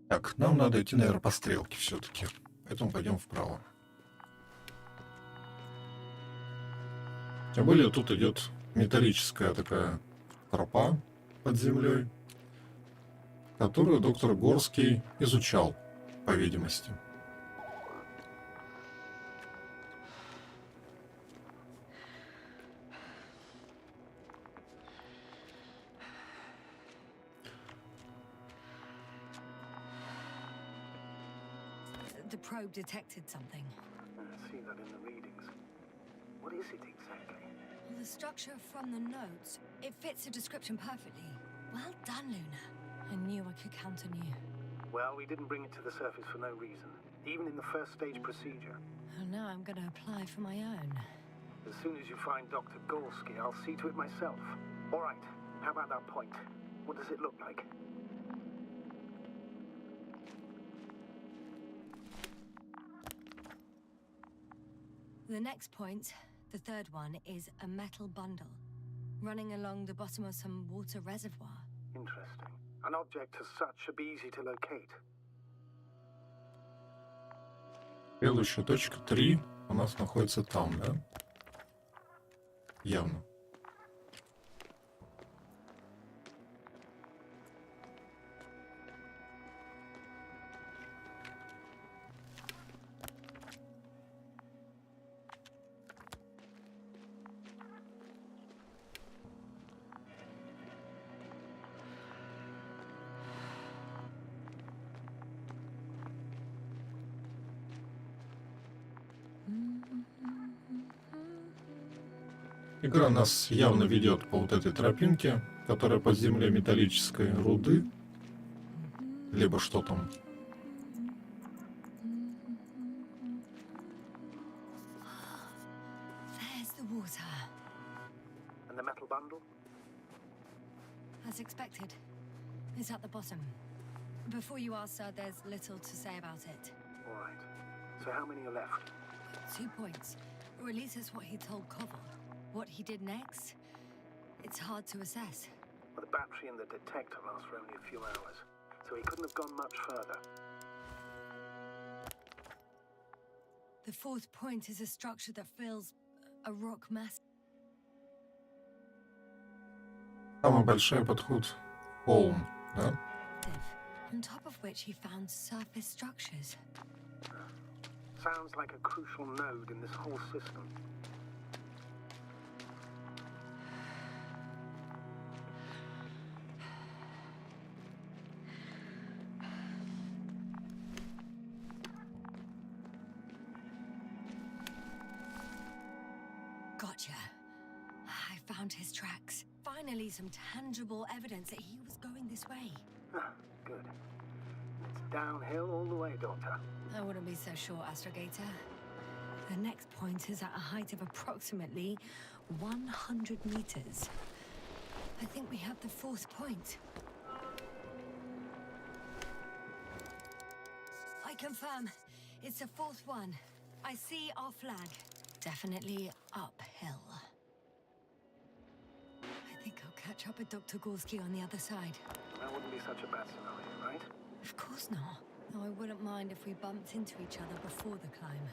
Так, нам надо идти, наверное, по стрелке все-таки. Поэтому пойдем вправо. Тем более тут идет металлическая такая тропа под землей, которую доктор Горский изучал, по видимости. The probe detected something. I see that in the readings. What is it exactly? Well, the structure from the notes, it fits the description perfectly. Well done, Luna. I knew I could count on you. Well, we didn't bring it to the surface for no reason, even in the first stage procedure. And now I'm going to apply for my own. As soon as you find Dr. Gorski, I'll see to it myself. All right, how about that point? What does it look like? The next point, the third one, is a metal bundle running along the bottom of some water reservoir. Interesting. An object as such should be easy to locate. Следующая точка 3 у нас находится там, да? Явно. Игра нас явно ведет по вот этой тропинке, которая под землей металлической руды. Либо что там. There's the water. And the metal bundle? As expected. It's at the bottom. Before you ask, sir, there's little to say about it. All right. So how many are left? 2 points. Or at least that's what he told Koval. What he did next, it's hard to assess. Well, the battery and the detector last for only a few hours, so he couldn't have gone much further. The fourth point is a structure that fills a rock mass. Самый большой подход — холм, да? On top of which he found surface structures. Sounds like a crucial node in this whole system. Gotcha. I found his tracks. Finally, some tangible evidence that he was going this way. Good. It's downhill all the way, Doctor. I wouldn't be so sure, Astrogator. The next point is at a height of approximately 100 meters. I think we have the fourth point. I confirm. It's the fourth one. I see our flag. Definitely uphill. I think I'll catch up with Dr. Gorski on the other side. That wouldn't be such a bad scenario, right? Of course not. Though I wouldn't mind if we bumped into each other before the climb.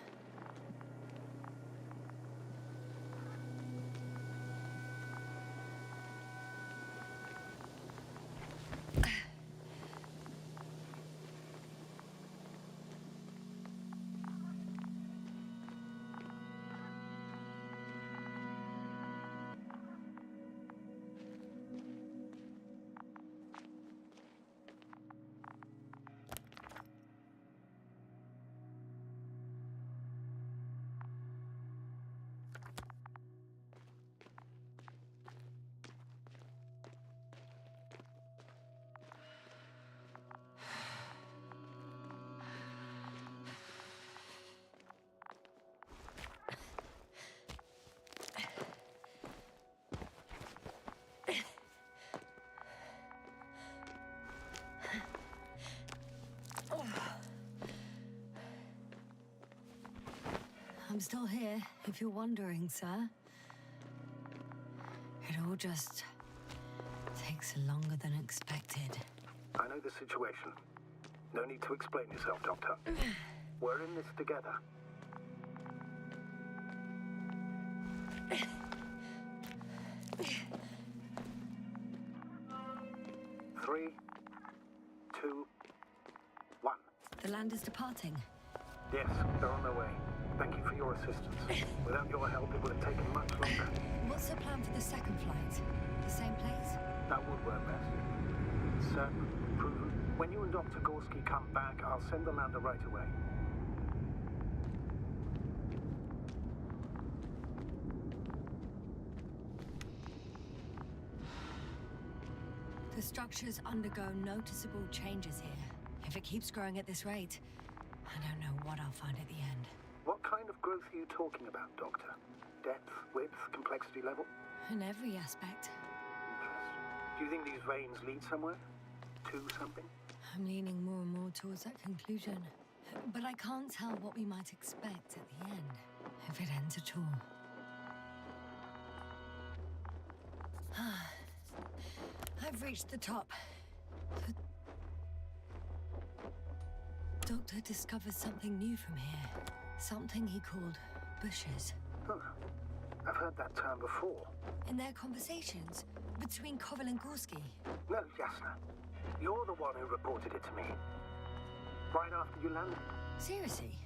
I'm still here, if you're wondering, sir. It all just takes longer than expected. I know the situation. No need to explain yourself, Doctor. We're in this together. 3, 2, 1. The land is departing. Yes, they're on their way. Thank you for your assistance. Without your help, it would have taken much longer. What's the plan for the second flight? The same place? That would work best. Certain, proven. When you and Dr. Gorski come back, I'll send the lander right away. The structures undergo noticeable changes here. If it keeps growing at this rate, I don't know what I'll find at the end. What kind of growth are you talking about, Doctor? Depth, width, complexity level? In every aspect. Interesting. Do you think these veins lead somewhere? To something? I'm leaning more and more towards that conclusion. But I can't tell what we might expect at the end, if it ends at all. I've reached the top. The Doctor discovered something new from here. Something he called bushes. Huh. I've heard that term before. In their conversations between Koval and Gorski. No, Jasna. You're the one who reported it to me. Right after you landed. Seriously?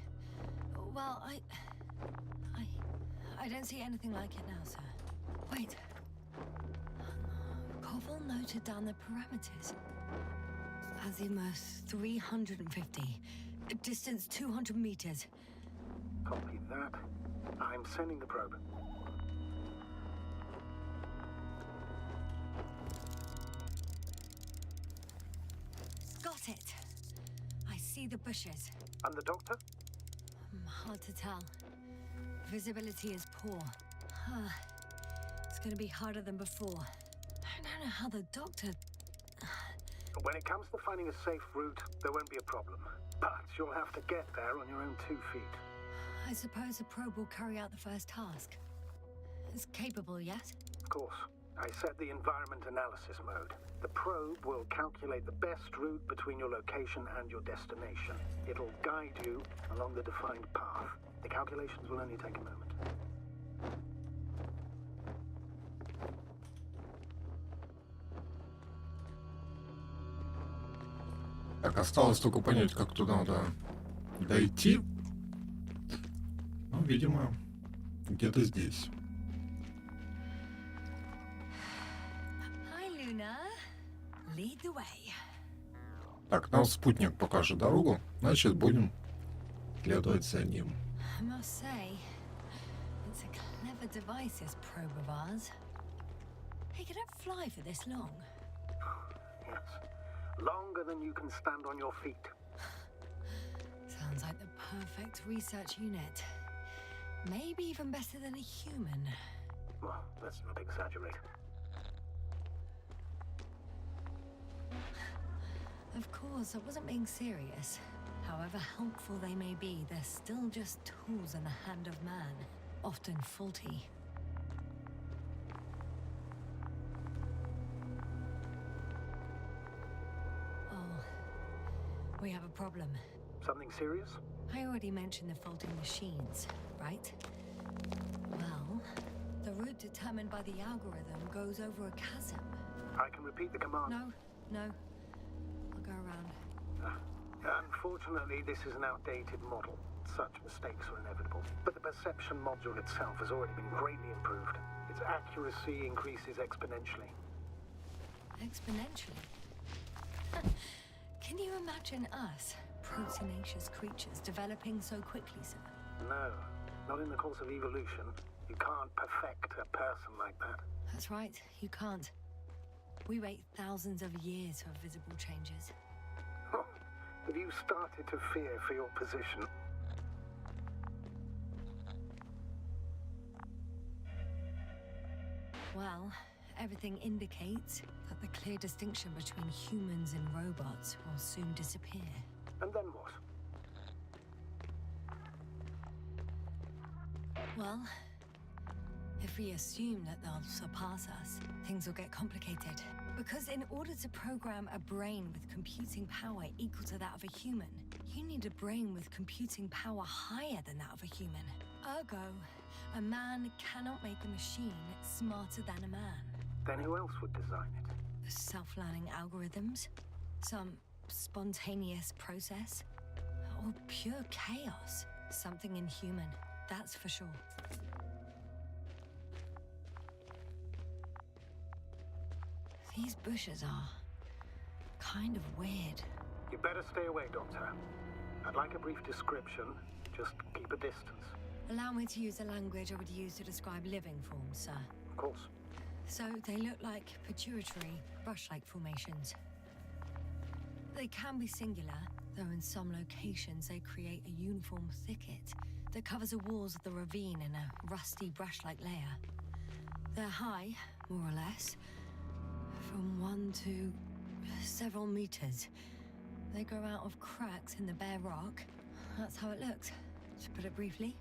Well, I don't see anything like it now, sir. Wait. Koval noted down the parameters. Azimuth 350. Distance 200 meters. Copy that. I'm sending the probe. Got it. I see the bushes. And the doctor? Hard to tell. Visibility is poor. It's gonna be harder than before. I don't know how the doctor... When it comes to finding a safe route, there won't be a problem. But you'll have to get there on your own 2 feet. I suppose the probe will carry out the first task. It's capable, yes? Of course. I set the environment analysis mode. The probe will calculate the best route between your location and your destination. It'll guide you along the defined path. The calculations will only take a moment. Так, осталось только понять, как туда надо дойти. Ну, видимо, где-то здесь. Hi, Luna. Lead the way. Так, нам спутник покажет дорогу, значит, будем следовать за ним. I must say, it's a clever device, this probe of ours. Hey, can it fly for this long? Yes. Longer than you can stand on your feet. Sounds like the perfect research unit. Maybe even better than a human. Well, let's not exaggerate. Of course, I wasn't being serious. However helpful they may be, they're still just tools in the hand of man, often faulty. Oh, we have a problem. Something serious? I already mentioned the faulty machines, right? Well, the route determined by the algorithm goes over a chasm. I can repeat the command. No. I'll go around. Unfortunately, this is an outdated model. Such mistakes are inevitable. But the perception module itself has already been greatly improved. Its accuracy increases exponentially. Exponentially? Can you imagine us, proteinaceous creatures, developing so quickly, sir? No, not in the course of evolution. You can't perfect a person like that. That's right, you can't. We wait thousands of years for visible changes. Oh, have you started to fear for your position? Well, everything indicates that the clear distinction between humans and robots will soon disappear. And then what? Well, if we assume that they'll surpass us, things will get complicated. Because in order to program a brain with computing power equal to that of a human, you need a brain with computing power higher than that of a human. Ergo, A man cannot make a machine smarter than a man. Then who else would design it? Self-learning algorithms? Some spontaneous process? Or pure chaos? Something inhuman, that's for sure. These bushes are kind of weird. You better stay away, Doctor. I'd like a brief description. Just keep a distance. Allow me to use the language I would use to describe living forms, sir. Of course. So they look like pituitary, brush-like formations. They can be singular, though in some locations they create a uniform thicket that covers the walls of the ravine in a rusty brush-like layer. They're high, more or less, from 1 to several meters. They grow out of cracks in the bare rock. That's how it looks, to put it briefly.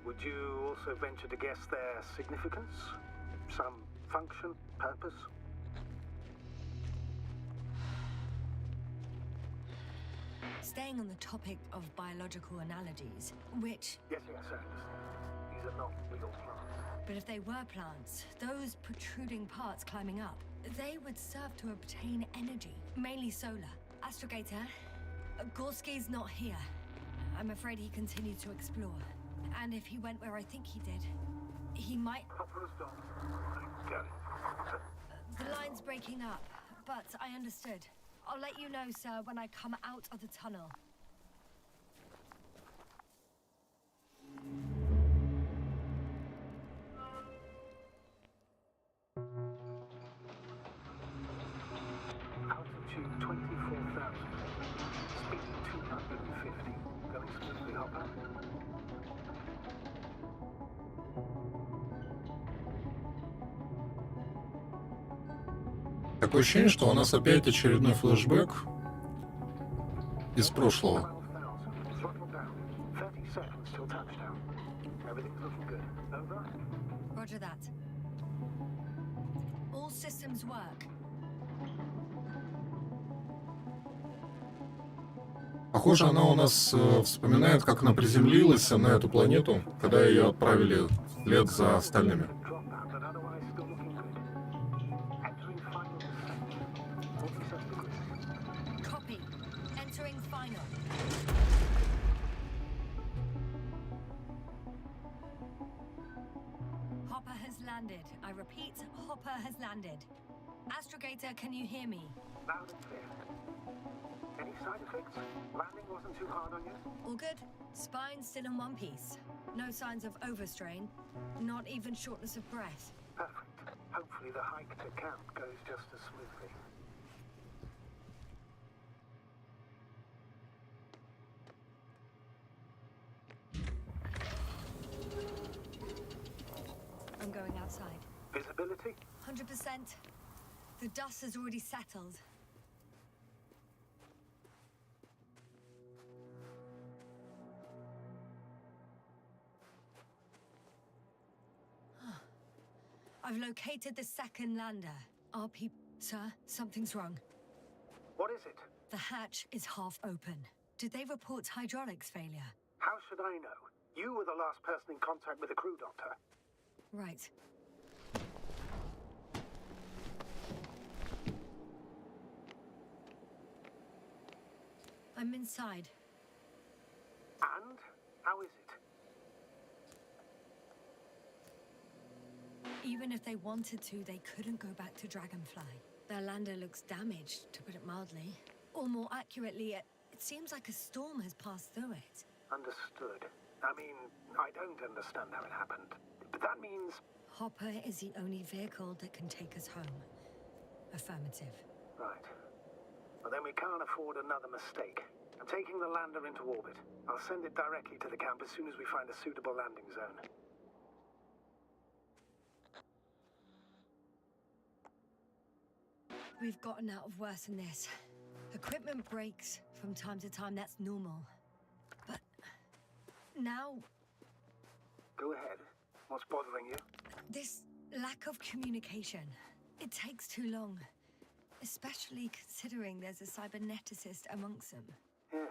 Would you also venture to guess their significance? Some function, purpose? Staying on the topic of biological analogies, which... Yes, I understand. These are not real plants. But if they were plants, those protruding parts climbing up, they would serve to obtain energy, mainly solar. Astrogator, Gorski's not here. I'm afraid he continued to explore. And if he went where I think he did, he might... Hopper's done. I get it. The line's breaking up, but I understood. I'll let you know, sir, when I come out of the tunnel. Altitude 24,000. Speed 250. Going smoothly, Hopper. Такое ощущение, что у нас опять очередной флешбэк из прошлого. 12,000. Throttle down. 30 seconds till touchdown. Everything's looking good. Over? Roger that. All systems work. Похоже, она у нас вспоминает, как она приземлилась на эту планету, когда ее отправили вслед за остальными. Drop that, but otherwise still looking good. Entering final descent. 47 degrees. Copy. Entering final. Hopper has landed. I repeat, Hopper has landed. Astrogator, can you hear me? Loud and clear. Any side effects? Landing wasn't too hard on you? All good. Spine still in one piece. No signs of overstrain. Not even shortness of breath. Perfect. Hopefully the hike to camp goes just as smoothly. I'm going outside. Visibility? 100%. The dust has already settled. I've located the second lander. Our people... Sir, something's wrong. What is it? The hatch is half open. Did they report hydraulics failure? How should I know? You were the last person in contact with the crew, Doctor. Right. I'm inside. And? How is it? Even if they wanted to, they couldn't go back to Dragonfly. Their lander looks damaged, to put it mildly. Or more accurately, it seems like a storm has passed through it. Understood. I mean, I don't understand how it happened. But that means... Hopper is the only vehicle that can take us home. Affirmative. Right. Well, then we can't afford another mistake. I'm taking the lander into orbit. I'll send it directly to the camp as soon as we find a suitable landing zone. We've gotten out of worse than this. Equipment breaks from time to time, that's normal. But now... Go ahead. What's bothering you? This lack of communication. It takes too long. Especially considering there's a cyberneticist amongst them. Yes,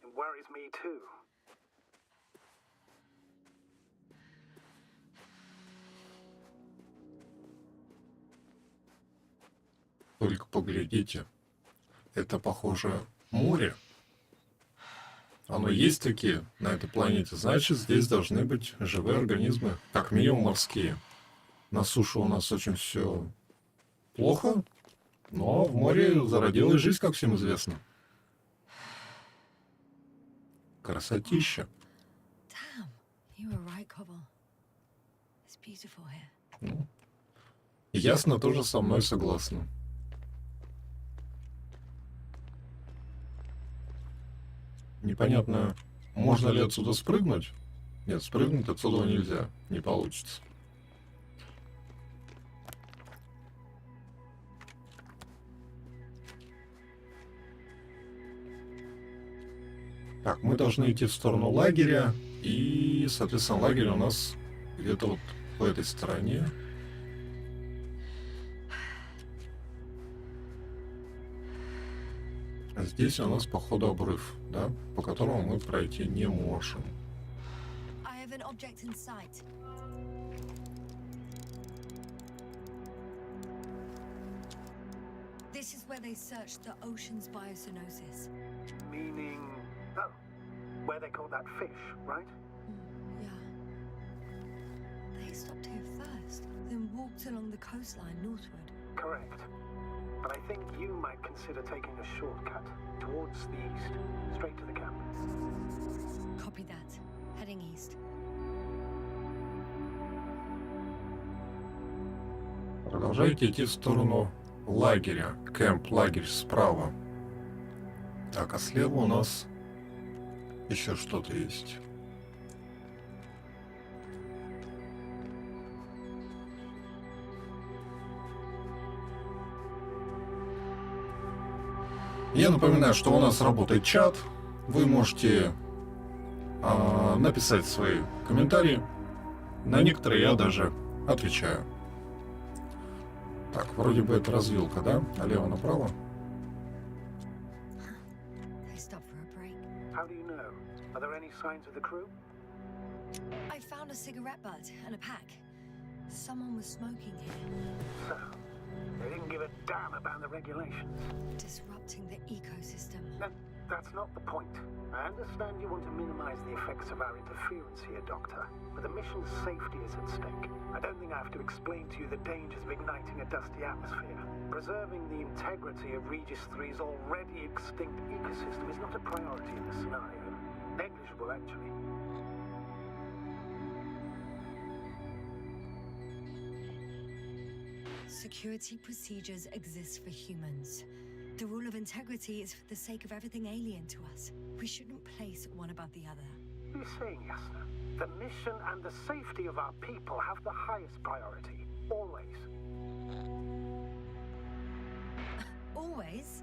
it worries me too. Только поглядите. Это похоже море. Оно есть такие на этой планете. Значит, здесь должны быть живые организмы, как минимум морские. На суше у нас очень все плохо, но в море зародилась жизнь, как всем известно. Красотища. Damn, you were right, Cobble. It's beautiful here. Ясно, тоже со мной согласна. Непонятно, можно ли отсюда спрыгнуть? Нет, спрыгнуть отсюда нельзя, не получится. Так, мы должны идти в сторону лагеря, и, соответственно, лагерь у нас где-то вот по этой стороне. А здесь у нас, походу, обрыв, да, по которому мы пройти не можем. I have an object in sight. This is where they searched the ocean's biocenosis. Meaning, oh, where they caught that fish, right? Yeah. They stopped here first, then walked along the coastline northward. Correct. But I think you might consider taking a shortcut towards the east, straight to the camp. Copy that. Heading east. Продолжайте идти в сторону лагеря. Кэмп, лагерь справа. Так, а слева у нас еще что-то есть. Я напоминаю, что у нас работает чат. Вы можете написать свои комментарии. На некоторые я даже отвечаю. Так, вроде бы это развилка, да? Налево-направо. They stopped for a break. How do you know? Are there any signs of the crew? I found a cigarette butt and a pack. Someone was smoking here, So, they didn't give a damn about the regulations. disrupting the ecosystem. No, that's not the point. I understand you want to minimize the effects of our interference here, Doctor, but the mission's safety is at stake. I don't think I have to explain to you the dangers of igniting a dusty atmosphere. Preserving the integrity of Regis 3's already extinct ecosystem is not a priority in this scenario. Negligible, actually. Security procedures exist for humans. The rule of integrity is for the sake of everything alien to us. We shouldn't place one above the other. What are you saying, Yasna? The mission and the safety of our people have the highest priority. Always. Always?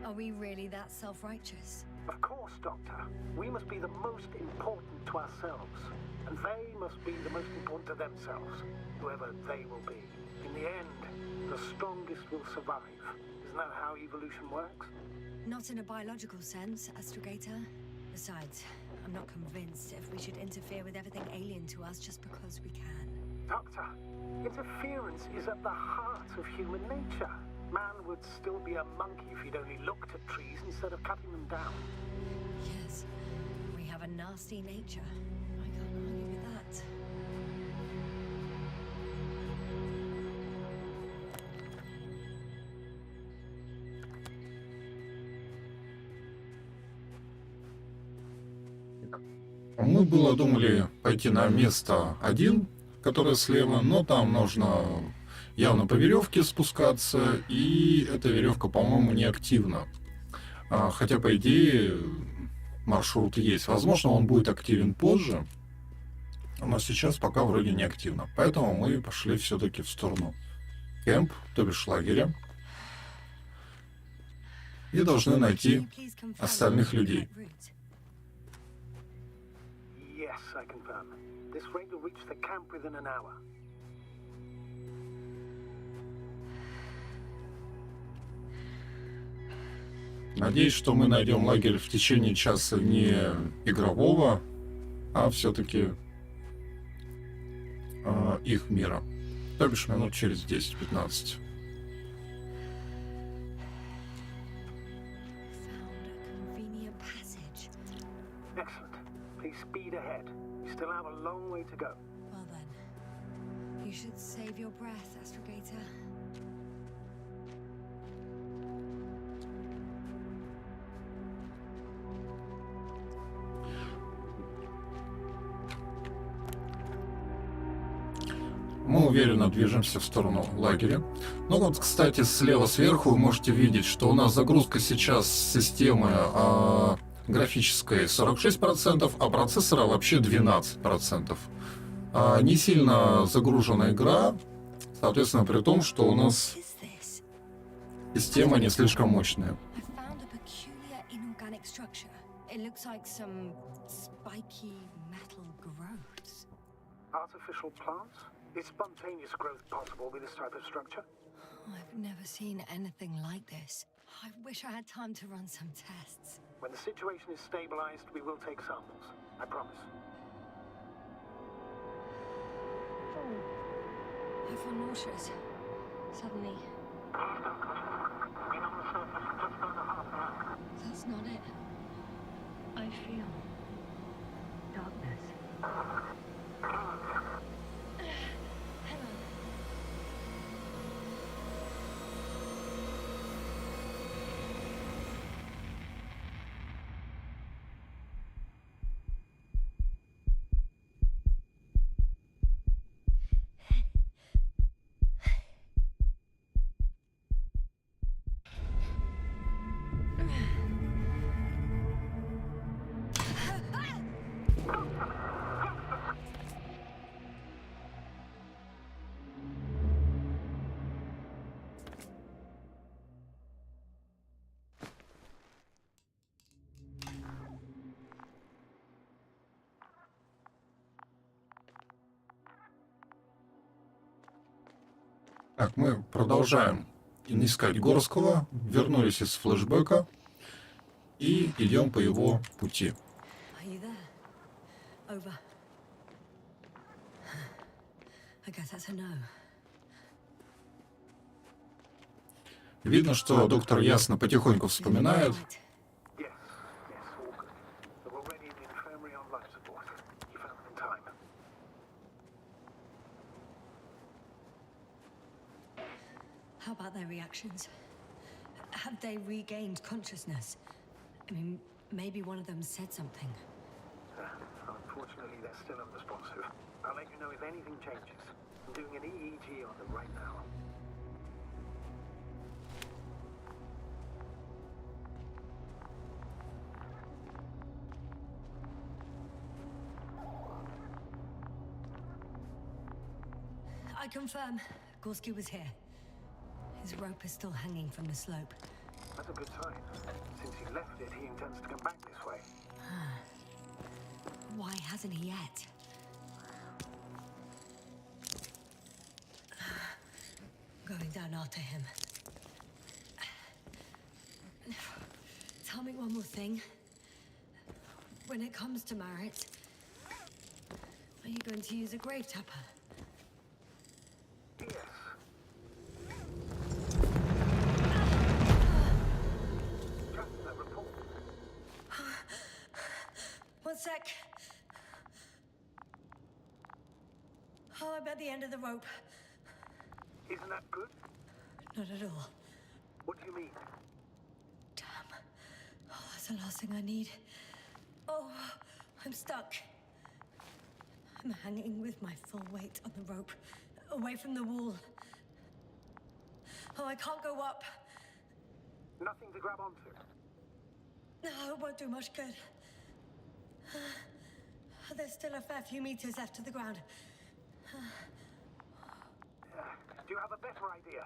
Are we really that self-righteous? Of course, Doctor. We must be the most important to ourselves. And they must be the most important to themselves, whoever they will be. In the end, the strongest will survive. Isn't that how evolution works? Not in a biological sense, Astrogator. Besides, I'm not convinced if we should interfere with everything alien to us just because we can. Doctor, interference is at the heart of human nature. Man would still be a monkey if he'd only looked at trees instead of cutting them down. Yes, we have a nasty nature. I can't argue with that. Мы было думали пойти на место 1, которое слева, но там нужно явно по веревке спускаться, и эта веревка, по-моему, не активна. Хотя, по идее, маршрут есть. Возможно, он будет активен позже, но сейчас пока вроде не активно. Поэтому мы пошли все-таки в сторону кемп, то бишь лагеря, и должны найти остальных людей. Yes, I confirm. This freight will reach the camp within an hour. Надеюсь, что мы найдем лагерь в течение часа не игрового, а все-таки их мира. То бишь минут через 10-15. Please speed ahead. You still have a long way to go. Well then, you should save your breath, Astrogator. Мы уверенно движемся в сторону лагеря. Ну вот, кстати, слева сверху вы можете видеть, что у нас загрузка сейчас системы графической 46%, а процессора вообще 12%. Не сильно загружена игра, соответственно, при том, что у нас система не слишком мощная. I found a peculiar inorganic structure. It looks like some spiky metal growths. Artificial plants? Is spontaneous growth possible with this type of structure? I've never seen anything like this. I wish I had time to run some tests. When the situation is stabilized, we will take samples. I promise. I feel nauseous. Suddenly. That's not it. I feel darkness. Hang on. Так, мы продолжаем искать Горского, вернулись из флешбека и идем по его пути. Are you there? Over. I guess that's a no. Видно, что доктор ясно потихоньку вспоминает. Yes, all good. They're already in the infirmary on life support. You found them in time. How about their reactions? Have they regained consciousness? I mean, maybe one of them said something. Unfortunately, they're still unresponsive. I'll let you know if anything changes. I'm doing an EEG on them right now. I confirm, Gorski was here. His rope is still hanging from the slope. That's a good sign. Since he left it, he intends to come back this way. Why hasn't he yet? Going down after him. Tell me one more thing. When it comes to Marit, are you going to use a grave tapper? Yes. Trust that report. One sec. Oh, I'm at the end of the rope. Isn't that good? Not at all. What do you mean? Damn. Oh, that's the last thing I need. Oh, I'm stuck. I'm hanging with my full weight on the rope, away from the wall. Oh, I can't go up. Nothing to grab onto. No, it won't do much good. There's still a fair few meters left to the ground. Do you have a better idea?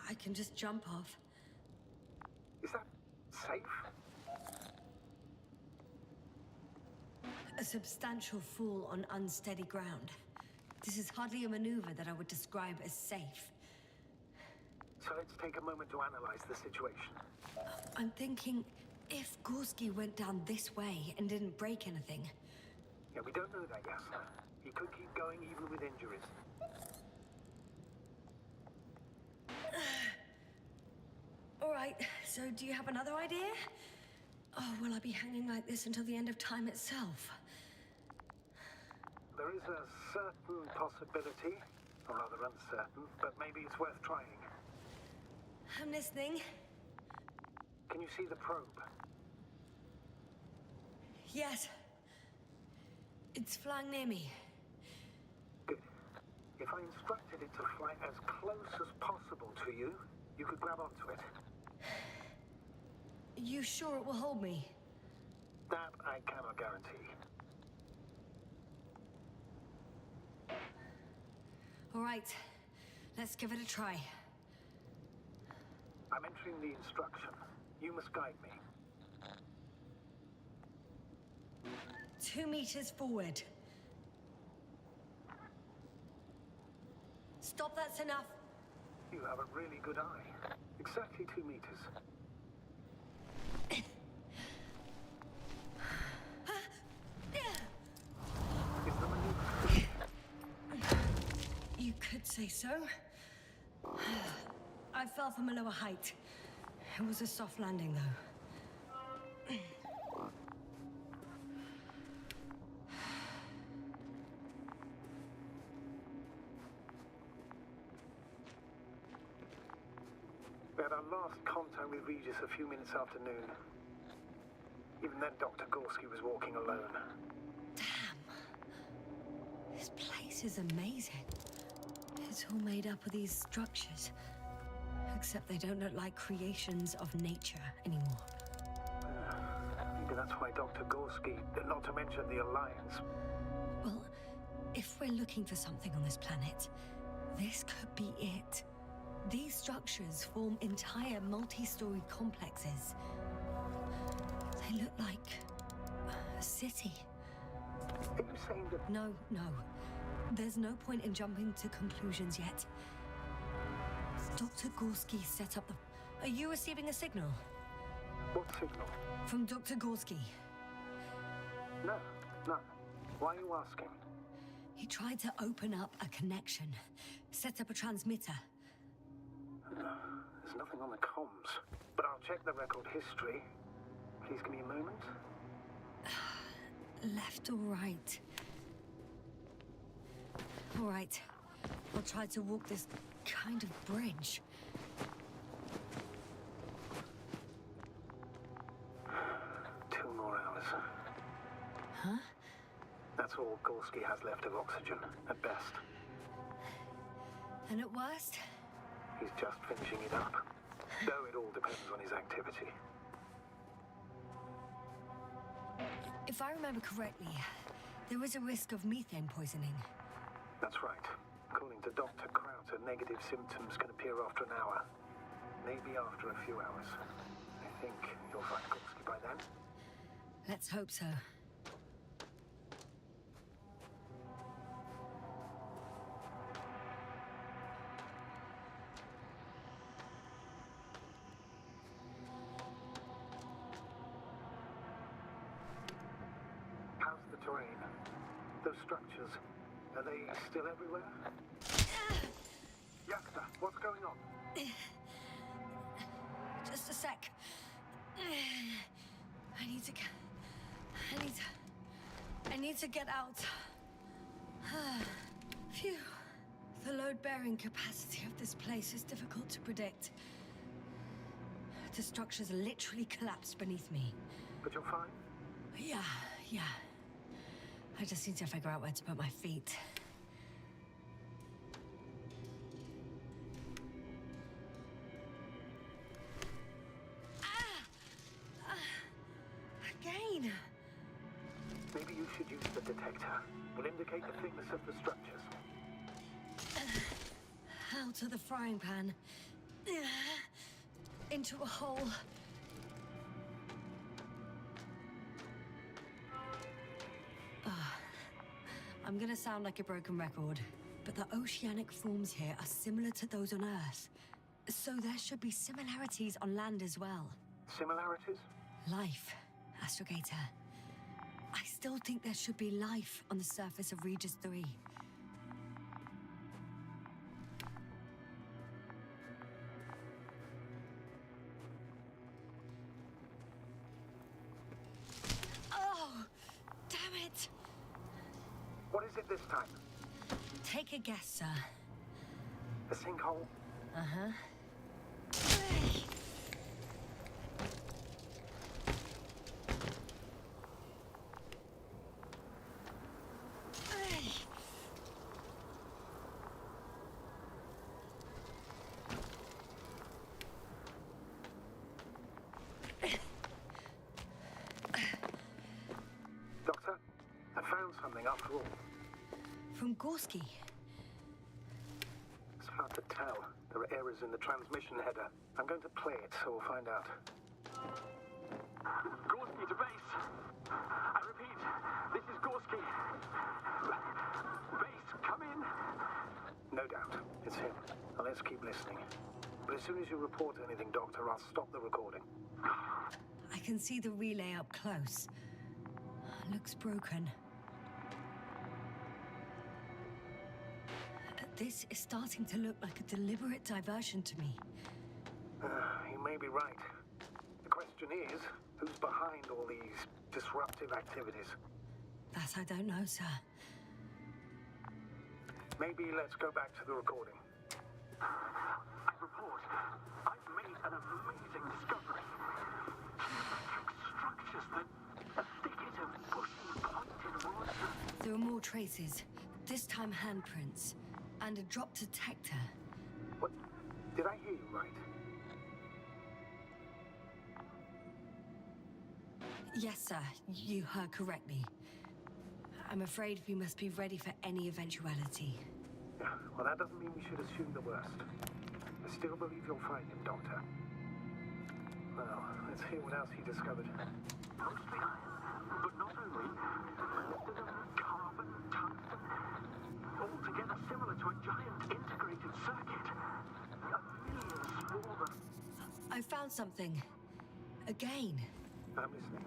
I can just jump off. Is that safe? A substantial fall on unsteady ground. This is hardly a maneuver that I would describe as safe. So let's take a moment to analyze the situation. I'm thinking, if Gorski went down this way and didn't break anything, Yeah, we don't know that yet. He could keep going even with injuries. Right, so do you have another idea? Oh, will I be hanging like this until the end of time itself? There is a certain possibility, or rather uncertain, but maybe it's worth trying. I'm listening. Can you see the probe? Yes. It's flying near me. Good. If I instructed it to fly as close as possible to you, you could grab onto it. You sure it will hold me? That I cannot guarantee. All right, let's give it a try. I'm entering the instruction. You must guide me. 2 meters forward. Stop, that's enough. You have a really good eye. Exactly 2 meters. Is the maneuver? You could say so. I fell from a lower height. It was a soft landing, though. We had our last contact with Regis a few minutes after noon. Even then, Dr. Gorski was walking alone. Damn. This place is amazing. It's all made up of these structures. Except they don't look like creations of nature anymore. Maybe that's why Dr. Gorski, not to mention the Alliance. Well, if we're looking for something on this planet, this could be it. These structures form entire multi-story complexes. They look like a city. Are you saying that... No. There's no point in jumping to conclusions yet. Dr. Gorski set up the... Are you receiving a signal? What signal? From Dr. Gorski. No, none. Why are you asking? He tried to open up a connection, set up a transmitter. There's nothing on the comms, but I'll check the record history. Please give me a moment. Left or right? All right. I'll try to walk this kind of bridge. 2 more hours. Huh? That's all Gorski has left of oxygen, at best. And at worst? He's just finishing it up. Though it all depends on his activity. If I remember correctly, there is a risk of methane poisoning. That's right. According to Dr. Krauter, negative symptoms can appear after an hour. Maybe after a few hours. I think you'll find Gorski by then. Let's hope so. How's the terrain? Those structures, are they still everywhere? Yakta, what's going on? Just a sec. I need to get out. Phew. The load-bearing capacity of this place is difficult to predict. The structures literally collapsed beneath me. But you're fine? Yeah. I just need to figure out where to put my feet. Again. Maybe you should use the detector. Will indicate the thickness of the structures. Out of the frying pan. Into a hole. I'm gonna sound like a broken record, but the oceanic forms here are similar to those on Earth. So there should be similarities on land as well. Similarities? Life, Astrogator. I still think there should be life on the surface of Regis 3. it this time? Take a guess, sir. A sinkhole? Uh-huh. Doctor, I found something after all. From Gorski. It's hard to tell. There are errors in the transmission header. I'm going to play it, so we'll find out. Gorski to base. I repeat, this is Gorski. Base, come in. No doubt. It's him. Now let's keep listening. But as soon as you report anything, Doctor, I'll stop the recording. I can see the relay up close. Looks broken. This is starting to look like a deliberate diversion to me. You may be right. The question is, who's behind all these disruptive activities? That I don't know, sir. Maybe let's go back to the recording. I report, I've made an amazing discovery. Geometric structures that indicative bushy pointed rods. There are more traces. This time handprints. And a drop detector. What? Did I hear you right? Yes, sir. You heard correctly. I'm afraid we must be ready for any eventuality. Yeah, well, that doesn't mean we should assume the worst. I still believe you'll find him, Doctor. Well, let's hear what else he discovered. Mostly iron, but not only. Molybdenum, carbon, tungsten. Altogether similar to a giant integrated circuit. A million smaller. I found something. Again. I'm listening.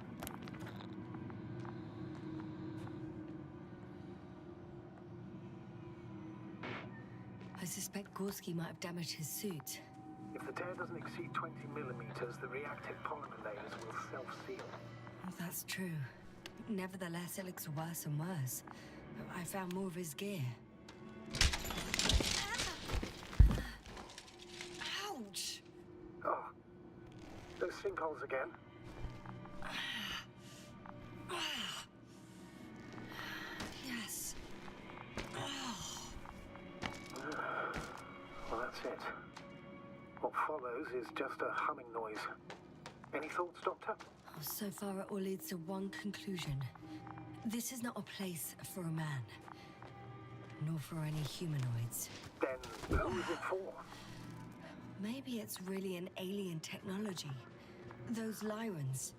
I suspect Gorski might have damaged his suit. If the tear doesn't exceed 20 millimeters, the reactive polymer layers will self-seal. That's true. Nevertheless, it looks worse and worse. I found more of his gear. Ouch! Oh, those sinkholes again? Yes. Well, that's it. What follows is just a humming noise. Any thoughts, Doctor? So far, it all leads to one conclusion. This is not a place for a man. Nor for any humanoids. Then who is it for? Maybe it's really an alien technology. Those Lyrans.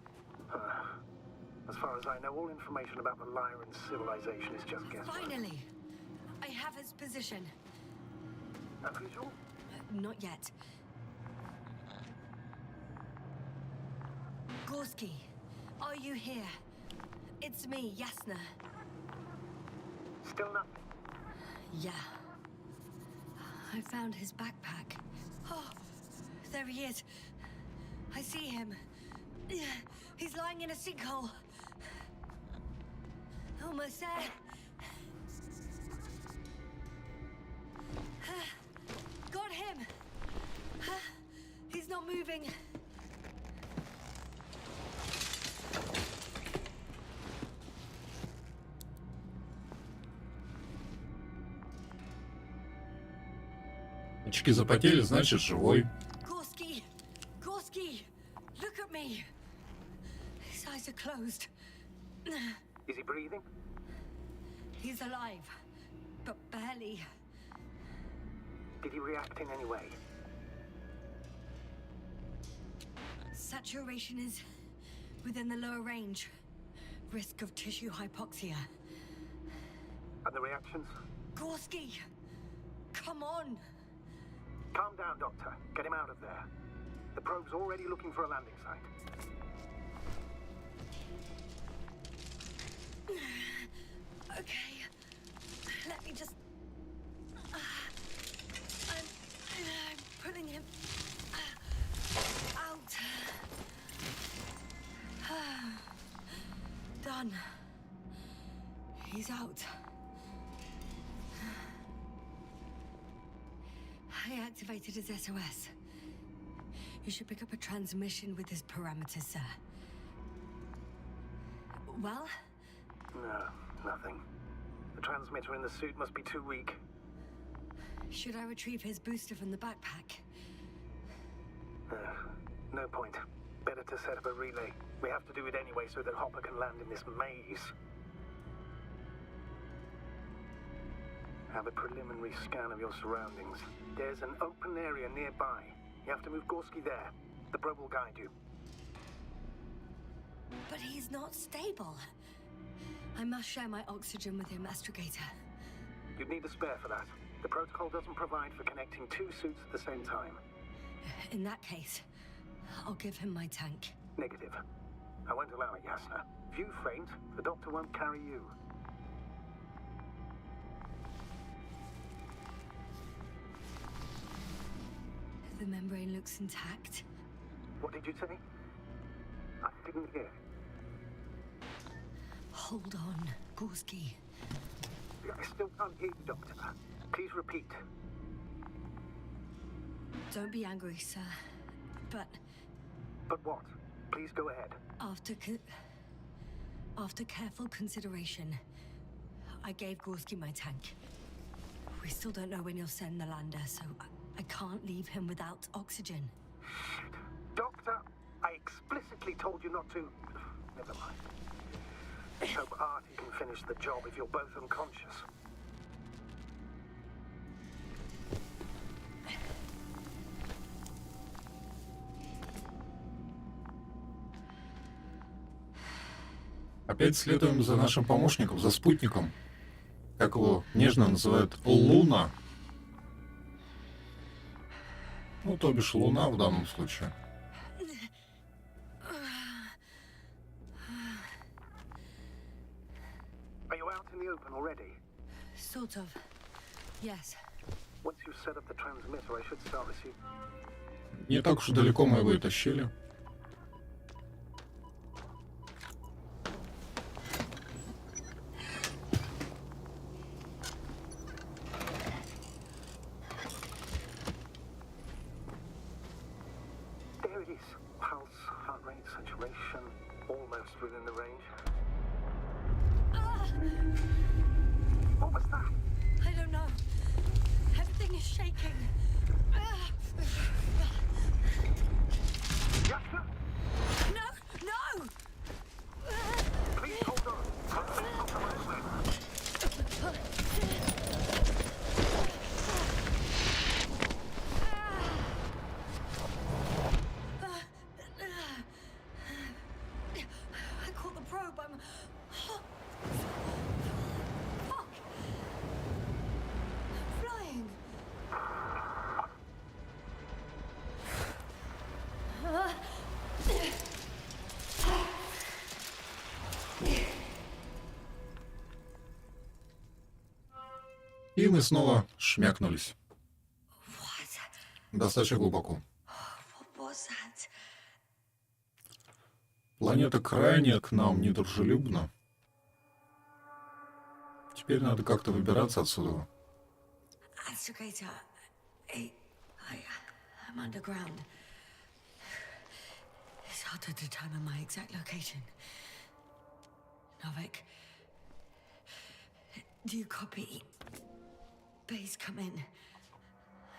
As far as I know, all information about the Lyran civilization is just guesswork. Finally! I have his position. A visual? Not yet. Gorski, are you here? It's me, Yasna. Still nothing. Yeah. I found his backpack. Oh, there he is. I see him. He's lying in a sinkhole. Almost there. Got him. He's not moving. Очки запотели, значит живой. Gorski! Gorski! Look at me! His eyes are closed. Is he breathing? He's alive, but barely. Did he react in any way? Saturation is within the lower range. Risk of tissue hypoxia. And the reactions? Gorski! Come on! Calm down, Doctor. Get him out of there. The probe's already looking for a landing site. Okay. Let me just... I'm pulling him out. Done. He's out. deactivated his SOS. You should pick up a transmission with his parameters, sir. Well? No, nothing. The transmitter in the suit must be too weak. Should I retrieve his booster from the backpack? No point. Better to set up a relay. We have to do it anyway so that Hopper can land in this maze. Have a preliminary scan of your surroundings. There's an open area nearby. You have to move Gorski there. The probe will guide you. But he's not stable. I must share my oxygen with him, Astrogator. You'd need a spare for that. The protocol doesn't provide for connecting two suits at the same time. In that case, I'll give him my tank. Negative. I won't allow it, Yasna. If you faint, the doctor won't carry you. The membrane looks intact. What did you say? I didn't hear. Hold on, Gorski. I still can't hear you, Doctor. Please repeat. Don't be angry, sir. But But what? Please go ahead. after careful consideration, I gave Gorski my tank. We still don't know when you'll send the lander, so I can't leave him without oxygen. Shit. Doctor, I explicitly told you not to. Never mind. Let's hope Artie can finish the job if you're both unconscious. Опять следуем за нашим помощником, за спутником. Как его нежно называют Луна. Ну, то бишь Луна в данном случае. Are you out in the open already? Sort of. Yes. Once you've set up the transmitter, I should start receiving. Не так уж и далеко мы его и тащили. There it is. Pulse, heart rate, saturation, almost within the range. What was that? I don't know. Everything is shaking. Yasna, No! No! please hold on. I'll come over. I caught the probe. I'm... Fuck! I'm flying. И мы снова шмякнулись. What? Достаточно глубоко. What was that? Планета крайне к нам недружелюбна. Теперь надо как-то выбираться отсюда. Astrogator, I'm underground. It's hard to determine my exact location. Novik, do you copy? Base, come in.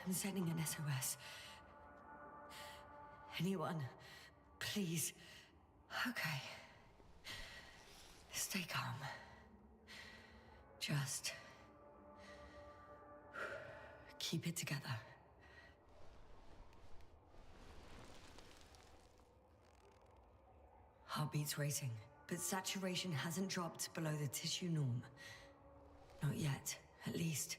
I'm sending an SOS. Anyone, please. Okay. Stay calm. Just keep it together. Heartbeat's racing, but saturation hasn't dropped below the tissue norm. Not yet, at least.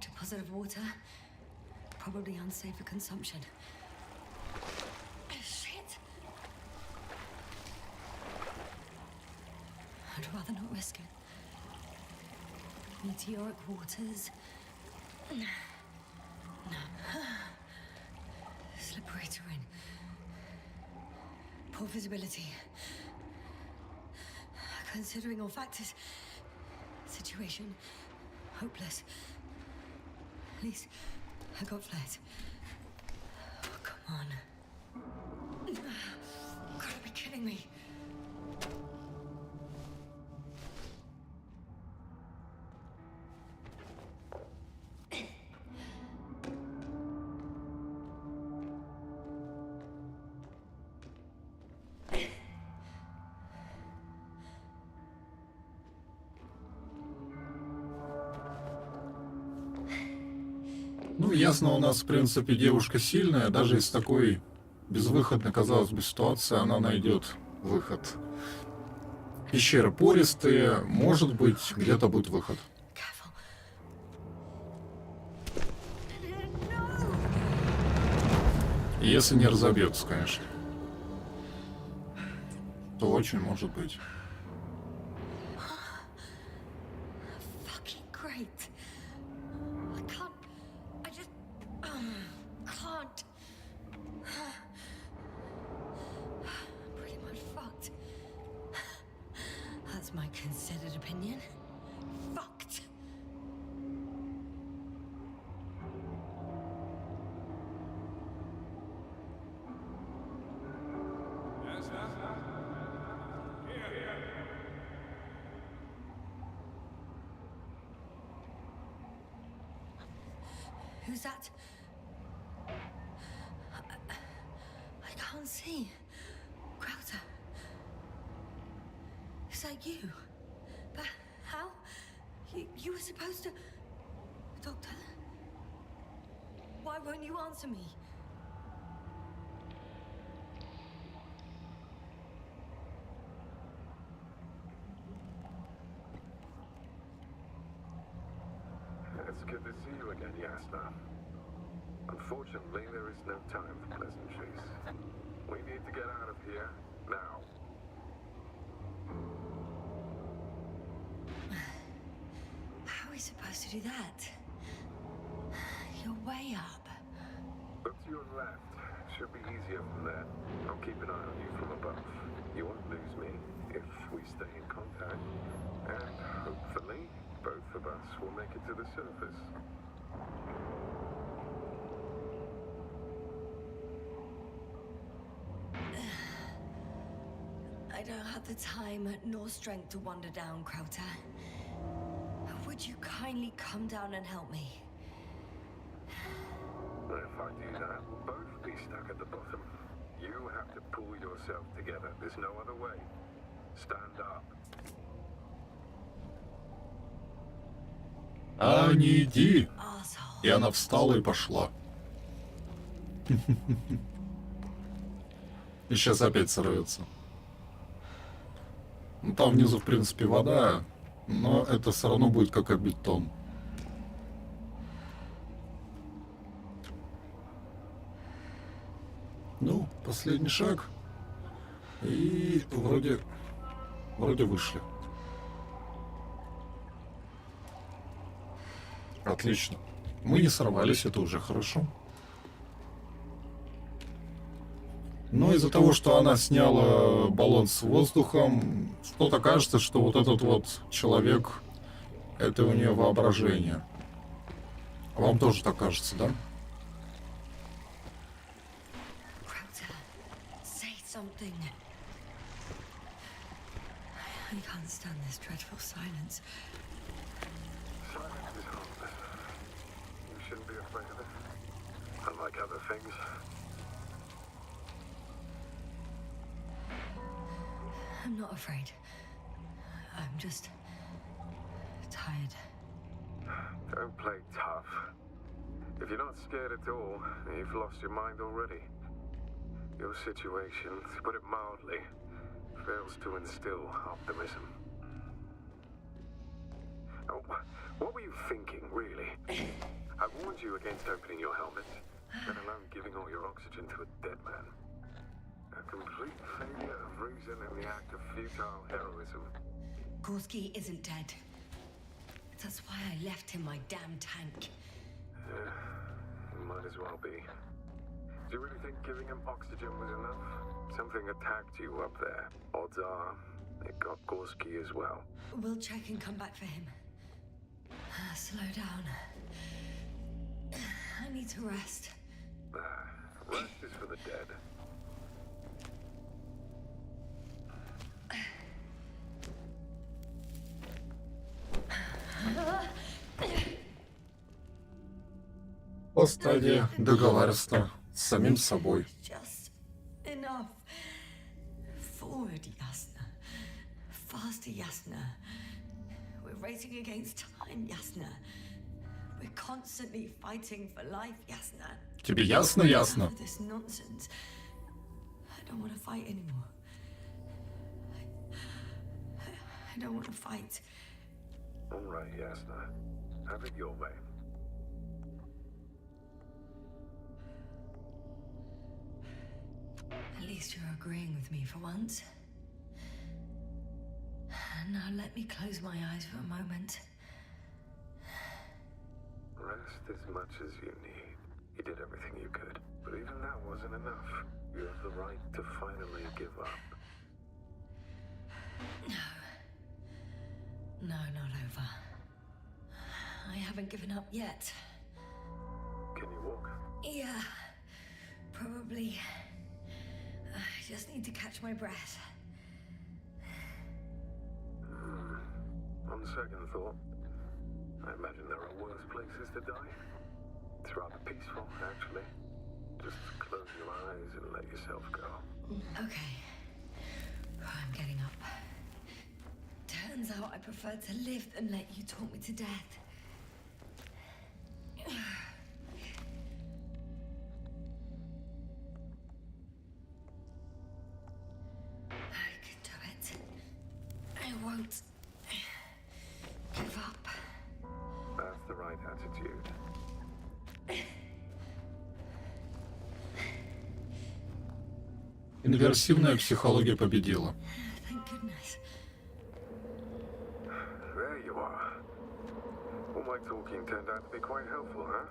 Deposit of water, probably unsafe for consumption. Shit! I'd rather not risk it. Meteoric waters. No. Slippery terrain. Poor visibility. Considering all factors, situation hopeless. At least I got flat. Oh, come on. Gotta be kidding me. Ну, ясно, у нас, в принципе, девушка сильная. Даже из такой безвыходной, казалось бы, ситуации она найдет выход. Пещеры пористые, может быть, где-то будет выход. Careful. Если не разобьется, конечно. То очень может быть. Fucking great. I can't. I just can't. I'm pretty much fucked. That's my considered opinion. Fucked. Who's that? I can't see. Crowther. Is that you? But how? You were supposed to... Doctor? Why won't you answer me? It's good to see you again, Yasna. Unfortunately, there is no time for pleasantries. We need to get out of here now. How are we supposed to do that? You're way up. Look to your left. Should be easier from there. I'll keep an eye on you from above. You won't lose me if we stay in contact. And hopefully, both of us will make it to the surface. I don't have the time nor strength to wander down, Crowther. Would you kindly come down and help me? If I do that, we'll both be stuck at the bottom. You have to pull yourself together. There's no other way. Stand up. А не иди. Asshole. И она встала и пошла. И сейчас опять сорвется. Ну, там внизу, в принципе, вода, но это все равно будет как бетон. Ну, последний шаг. И вроде вышли. Отлично. Мы не сорвались, это уже хорошо. Но из-за того, что она сняла баллон с воздухом, что-то кажется, что вот этот вот человек, это у нее воображение. Вам тоже так кажется, да? Crowther, say something. I can't stand this dreadful silence. Silence is harmless. You shouldn't be afraid of it. Unlike other things. I'm not afraid. I'm just tired. Don't play tough. If you're not scared at all, you've lost your mind already. Your situation, to put it mildly, fails to instill optimism. Oh, what were you thinking, really? I warned you against opening your helmet, let alone giving all your oxygen to a dead man. A complete failure of reason in the act of futile heroism. Gorski isn't dead. That's why I left him my damn tank. Might as well be. Do you really think giving him oxygen was enough? Something attacked you up there. Odds are, it got Gorski as well. We'll check and come back for him. Slow down. I need to rest. Rest is for the dead. По стадии договариваться с самим собой. Just enough. Forward, Yasna. Faster, Yasna. We're racing against time, Yasna. We're constantly fighting for life, Yasna. Тебе ясно, ясно? Enough of this nonsense. I don't want to fight anymore. I don't want to fight. All right, Yasna. Have it your way. At least you're agreeing with me for once. Now let me close my eyes for a moment. Rest as much as you need. You did everything you could. But even that wasn't enough. You have the right to finally give up. No, not over. I haven't given up yet. Can you walk? Yeah, probably. I just need to catch my breath. On second thought, I imagine there are worse places to die. It's rather peaceful, actually. Just close your eyes and let yourself go. Okay. I'm getting up. Turns out I prefer to live than let you talk me to death. I can do it. I won't give up. That's the right attitude. Инверсивная психология победила. Thank goodness. There you are. All my talking turned out to be quite helpful, huh?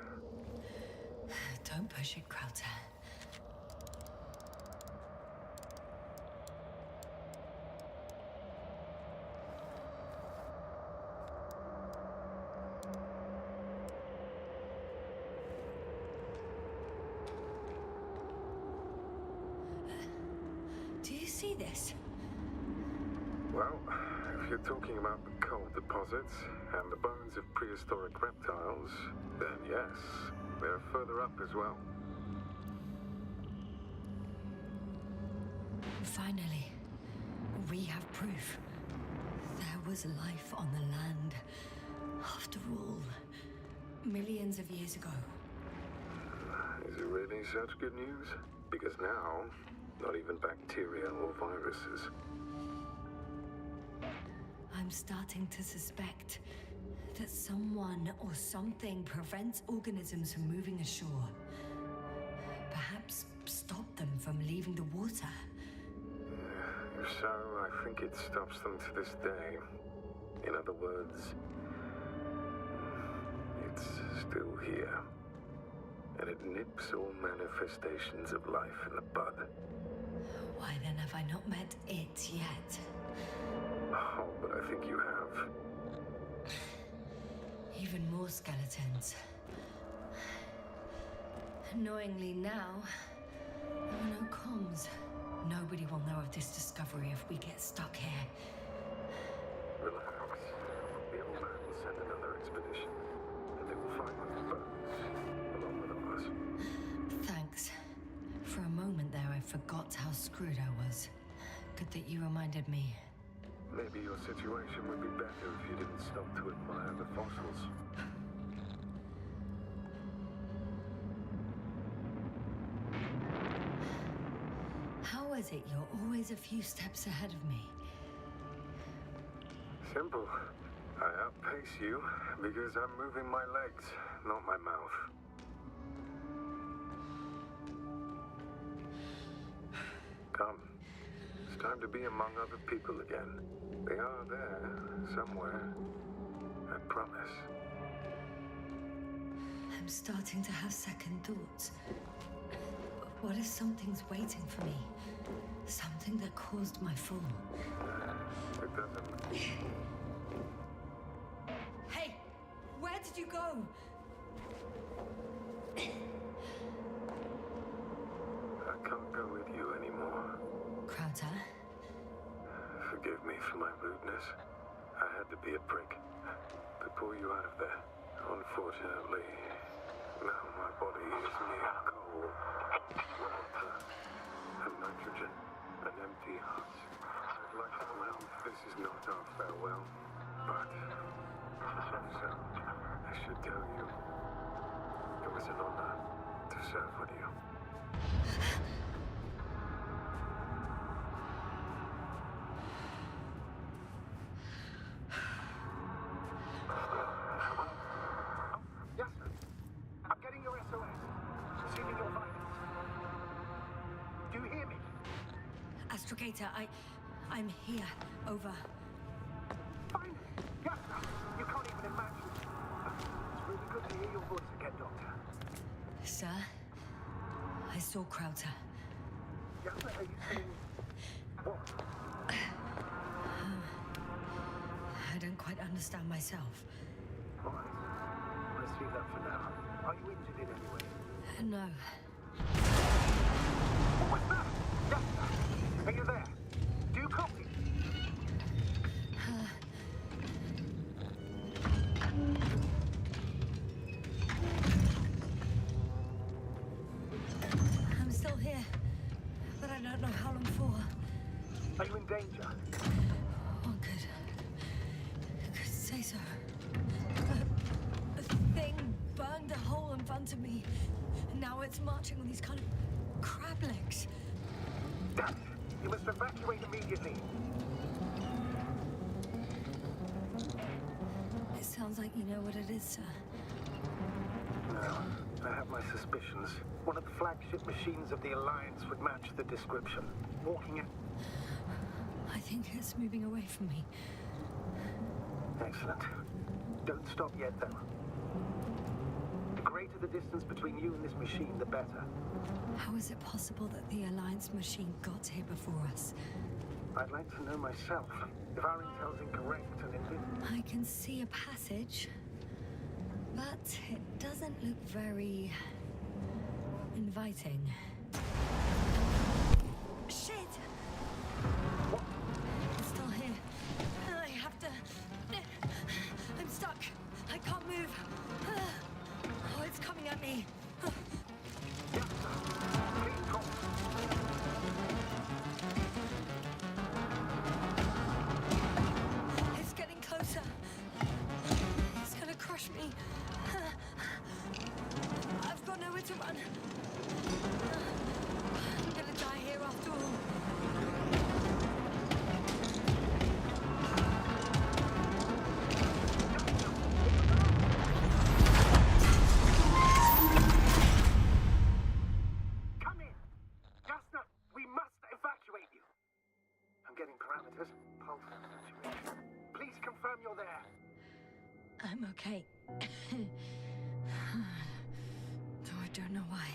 Don't push it, Krauter. Do you see this? Well, if you're talking about the coal deposits and the bones of prehistoric reptiles, then yes, they're further up as well. Finally, we have proof. There was life on the land. After all, millions of years ago. Is it really such good news? Because now, not even bacteria or viruses. I'm starting to suspect that someone or something prevents organisms from moving ashore. Perhaps stop them from leaving the water. If so, I think it stops them to this day. In other words, it's still here. And it nips all manifestations of life in the bud. Why then have I not met it yet? Oh, but I think you have. Even more skeletons. Annoyingly now, there are no comms. Nobody will know of this discovery if we get stuck here. Relax. The old man will send another expedition. And they will find those bones, along with us. Thanks. For a moment there, I forgot how screwed I was. Good that you reminded me. Maybe your situation would be better if you didn't stop to admire the fossils. How is it you're always a few steps ahead of me? Simple. I outpace you because I'm moving my legs, not my mouth. Come. time to be among other people again. They are there, somewhere. I promise. I'm starting to have second thoughts. What if something's waiting for me? Something that caused my fall? It doesn't. Hey! Where did you go? I can't go with you anymore. Crowder? Forgive me for my rudeness. I had to be a prick. To pull you out of there. Unfortunately, now my body is near coal, water, and nitrogen, an empty hut. I'd like to well, this is not our farewell, but so I should tell you, it was an honor to serve with you. Yes, sir. I'm getting your SOS. Receiving your vitals. Do you hear me? Astrogator, I'm here. Over. Finally! Yes, sir. You can't even imagine. It's really good to hear your voice again, Doctor. Sir? I saw Crowder. Yes, sir. Are you saying what? I don't quite understand myself. All right. Let's leave that for now. Are you injured in any way? No. What was that? Yes, sir. Are you there? Do you copy? I'm still here, but I don't know how long for. Are you in danger? One could say so. A thing burned a hole in front of me. Now it's marching on these kind of crab legs. Damn it. You must evacuate immediately. It sounds like you know what it is, sir. No, I have my suspicions. One of the flagship machines of the Alliance would match the description. Walking in. I think it's moving away from me. Excellent. Don't stop yet, though. The greater the distance between you and this machine, the better. How is it possible that the Alliance machine got here before us? I'd like to know myself. If our intel's incorrect and I can see a passage, but it doesn't look very inviting. Shit! What? It's still here. I have to... I'm stuck. I can't move. Oh, it's coming at me. Yes, sir. Please drop. It's getting closer. It's gonna crush me. I've got nowhere to run. I'm gonna die here after all. Come in. Jasna, we must evacuate you. I'm getting parameters. Pulse saturation. Please confirm you're there. I'm okay. Though I don't know why.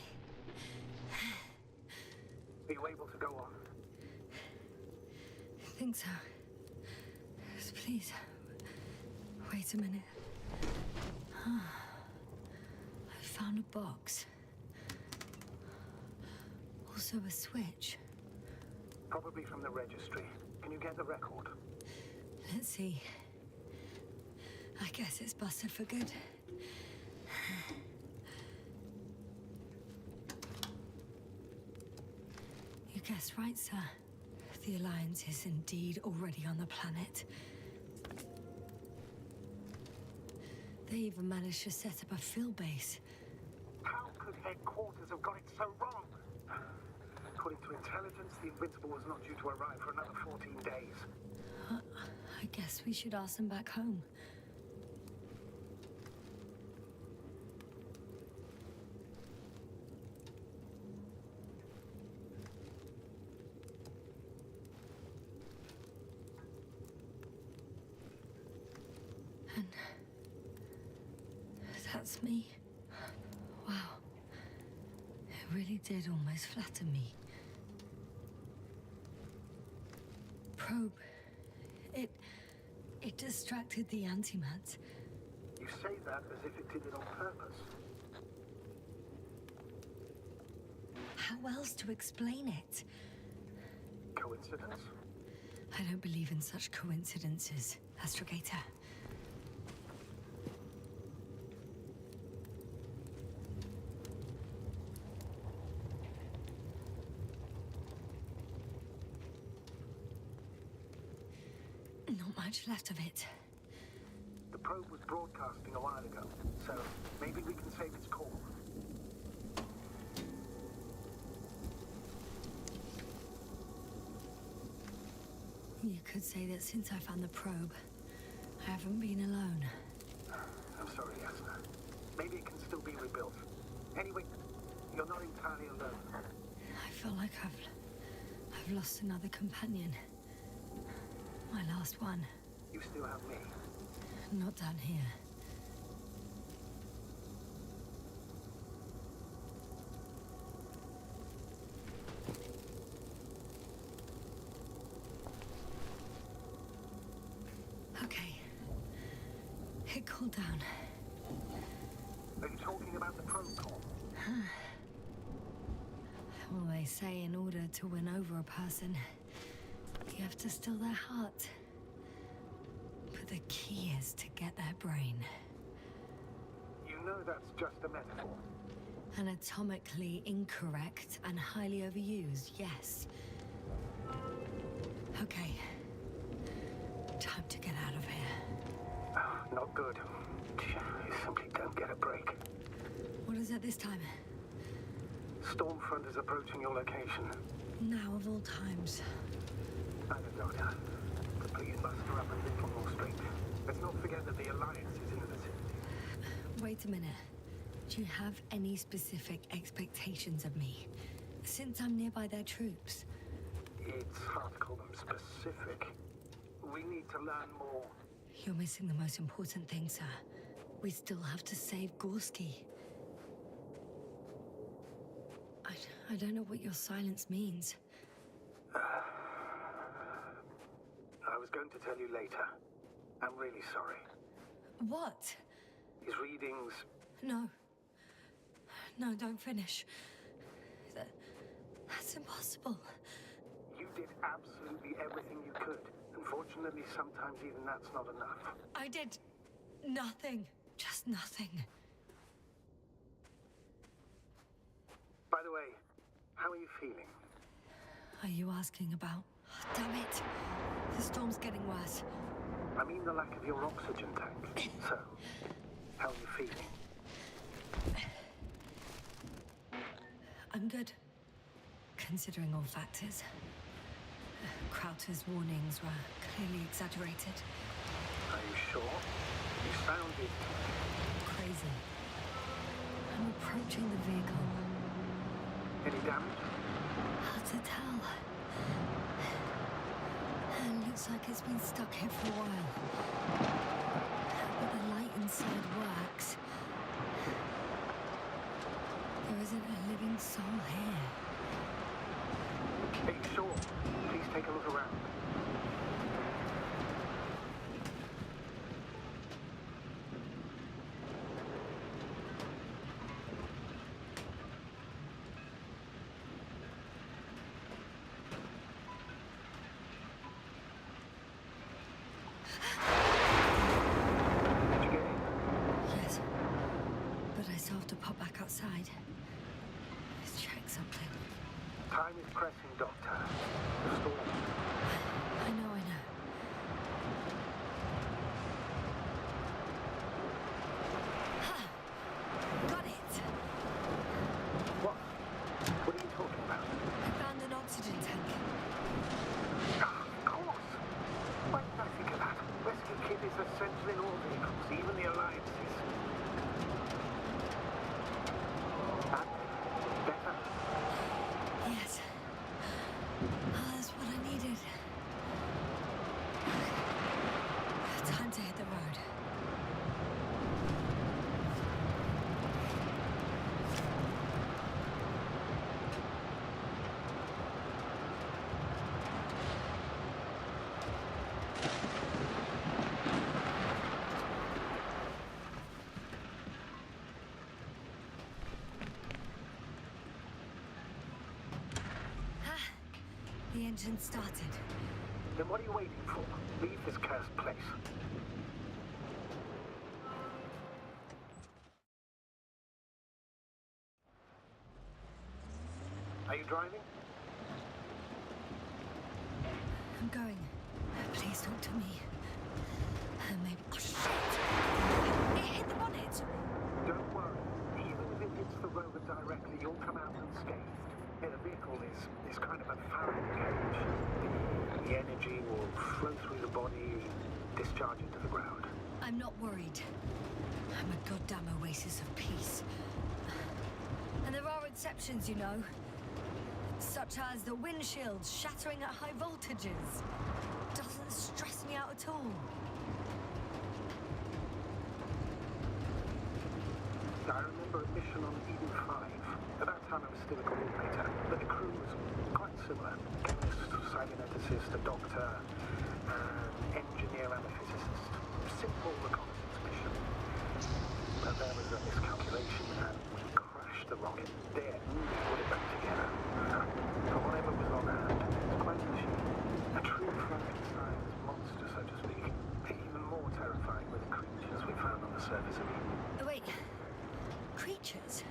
Are you able to go on? I think so. Just please, wait a minute. I found a box. Also a switch. Probably from the registry. Can you get the record? Let's see. I guess it's busted for good. You guessed right, sir. The Alliance is indeed already on the planet. They even managed to set up a field base. How could headquarters have got it so wrong? According to intelligence, the Invincible was not due to arrive for another 14 days. I guess we should ask them back home. That's me. Wow. It really did almost flatter me. Probe. It distracted the antimat. You say that as if it did it on purpose. How else to explain it? Coincidence? I don't believe in such coincidences, Astrogator. Not much left of it. The probe was broadcasting a while ago, so maybe we can save its call. You could say that since I found the probe, I haven't been alone. I'm sorry, Yasna. Maybe it can still be rebuilt. Anyway, you're not entirely alone. I feel like I've lost another companion. My last one. You still have me. Not down here. Okay. It cooled down. Are you talking about the probe call? Well, they say in order to win over a person, you have to steal their heart. But the key is to get their brain. You know that's just a metaphor. Anatomically incorrect and highly overused, yes. Okay. Time to get out of here. Not good. You simply don't get a break. What is it this time? Stormfront is approaching your location. Now of all times. Either Doctor. But please muster up a little more strength. Let's not forget that the Alliance is in the vicinity. Wait a minute. Do you have any specific expectations of me? Since I'm nearby their troops. It's hard to call them specific. We need to learn more. You're missing the most important thing, sir. We still have to save Gorski. I don't know what your silence means. I was going to tell you later. I'm really sorry. What? His readings... No. No, don't finish. That's impossible. You did absolutely everything you could. Unfortunately, sometimes even that's not enough. I did nothing. Just nothing. By the way, how are you feeling? Are you asking about... Oh, damn it. The storm's getting worse. I mean the lack of your oxygen tank. So, how are you feeling? I'm good. Considering all factors. Crowther's warnings were clearly exaggerated. Are you sure? You sounded... Crazy. I'm approaching the vehicle. Any damage? Hard to tell. It looks like it's been stuck here for a while. But the light inside works. There isn't a living soul here. Hey, sure. Please take a look around. Did you get in? Yes. But I still have to pop back outside. Let's check something. Time is pressing, Doctor. The storm. I know. Ha! Got it! What? What are you talking about? I found an oxygen tank. Of course. Why did I think of that? Rescue kit is essential in all vehicles, even the Alliances. Better? Yes. engine started. Then what are you waiting for? Leave this cursed place. Are you driving? I'm going. Please talk to me. Maybe. Oh shit! It hit the bonnet! Don't worry. Even if it hits the rover directly, you'll come out unscathed. Yeah, the vehicle is kind of a Faraday cage. The energy will flow through the body, discharge into the ground. I'm not worried. I'm a goddamn oasis of peace. And there are exceptions, you know. Such as the windshield shattering at high voltages. Doesn't stress me out at all. I remember a mission on Eden 5. At that time I was still a coordinator, but the crew was quite similar. Chemist, cyberneticist, a doctor, an engineer and a physicist. Simple reconnaissance mission. But there was a miscalculation and we crashed the rocket. Then we put it back together. For whatever was on hand, it was quite a machine. A true Frankenstein's monster, so to speak. Even more terrifying were the creatures we found on the surface of Eden. Oh, wait. Creatures?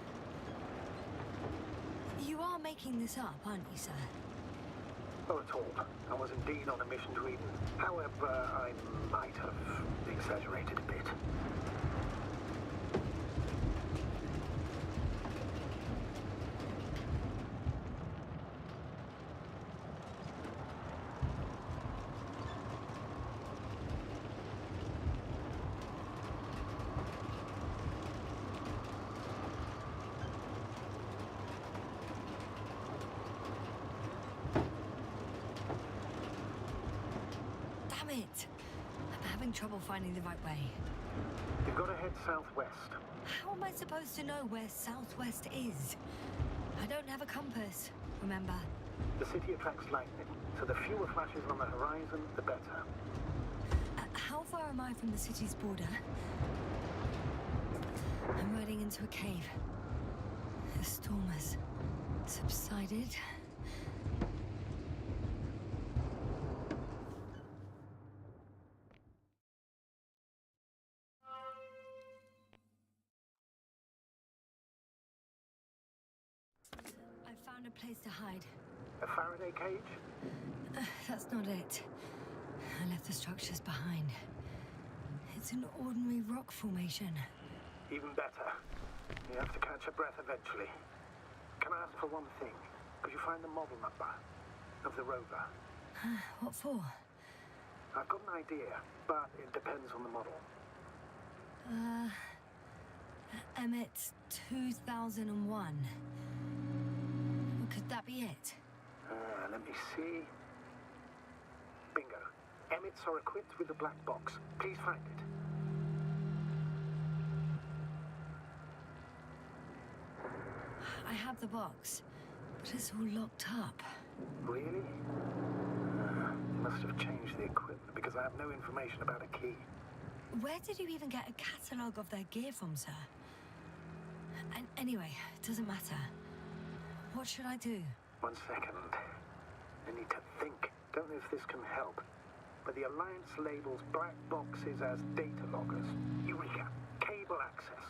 You are making this up, aren't you, sir? Not at all. I was indeed on a mission to Eden. However, I might have exaggerated a bit. It. I'm having trouble finding the right way. You've got to head southwest. How am I supposed to know where southwest is? I don't have a compass, remember? The city attracts lightning, so the fewer flashes on the horizon, the better. How far am I from the city's border? I'm riding into a cave. The storm has subsided. Found a place to hide. A Faraday cage? That's not it. I left the structures behind. It's an ordinary rock formation. Even better. You have to catch your breath eventually. Can I ask for one thing? Could you find the model number of the rover? What for? I've got an idea, but it depends on the model. Emmett 2001. Could that be it? Let me see. Bingo. Emmets are equipped with a black box. Please find it. I have the box, but it's all locked up. Really? You must have changed the equipment because I have no information about a key. Where did you even get a catalogue of their gear from, sir? And anyway, it doesn't matter. What should I do? 1 second. I need to think. Don't know if this can help. But the Alliance labels black boxes as data loggers. Eureka! Cable access.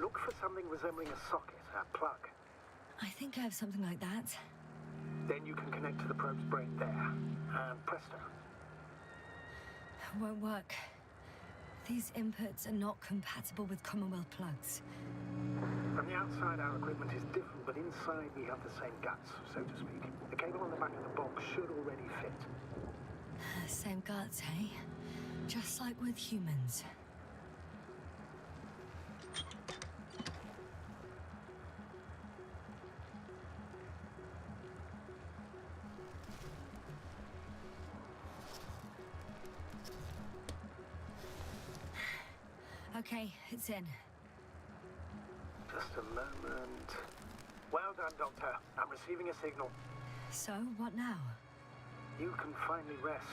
Look for something resembling a socket, a plug. I think I have something like that. Then you can connect to the probe's brain there. And presto. Won't work. These inputs are not compatible with Commonwealth plugs. From the outside, our equipment is different, but inside we have the same guts, so to speak. The cable on the back of the box should already fit. Same guts, eh? Just like with humans. Okay, it's in. Just a moment. Well done, Doctor. I'm receiving a signal. So, what now? You can finally rest.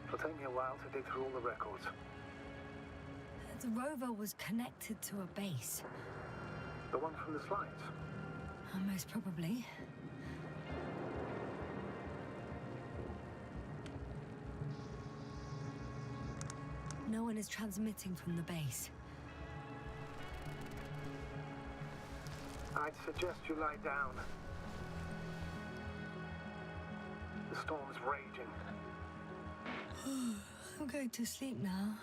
It'll take me a while to dig through all the records. The rover was connected to a base. The one from the slides? Most probably. no one is transmitting from the base. I'd suggest you lie down. The storm's raging. I'm going to sleep now.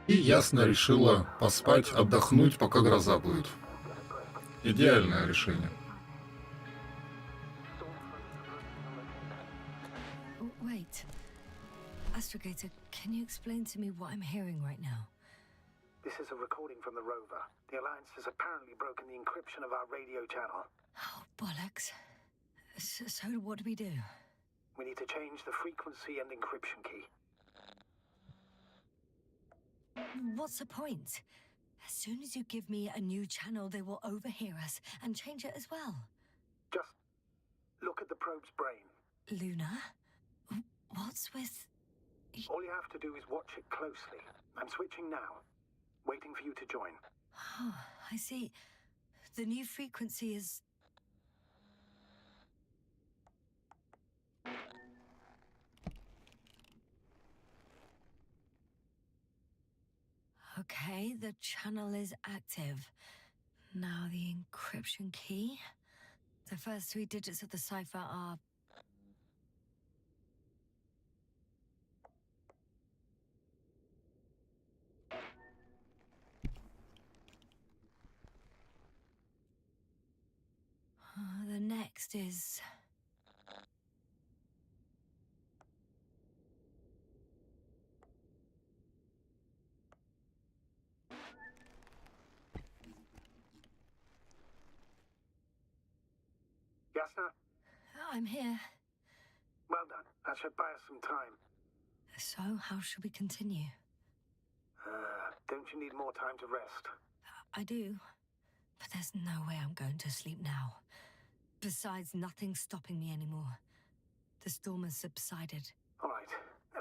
И Ясна решила поспать, отдохнуть, пока гроза будет. Идеальное решение. Wait. Astrogator, can you explain to me what I'm hearing right now? This is a recording from the rover. The Alliance has apparently broken the encryption of our radio channel. Oh, bollocks. So what do we do? We need to change the frequency and encryption key. What's the point? As soon as you give me a new channel, they will overhear us and change it as well. Just look at the probe's brain. Luna? What's with... All you have to do is watch it closely. I'm switching now. Waiting for you to join. Oh, I see. The new frequency is... Okay, the channel is active. Now the encryption key. The first 3 digits of the cipher are... the next is... Yasna? I'm here. Well done. That should buy us some time. So, how should we continue? Don't you need more time to rest? I do. But there's no way I'm going to sleep now. Besides, nothing's stopping me anymore. The storm has subsided. All right.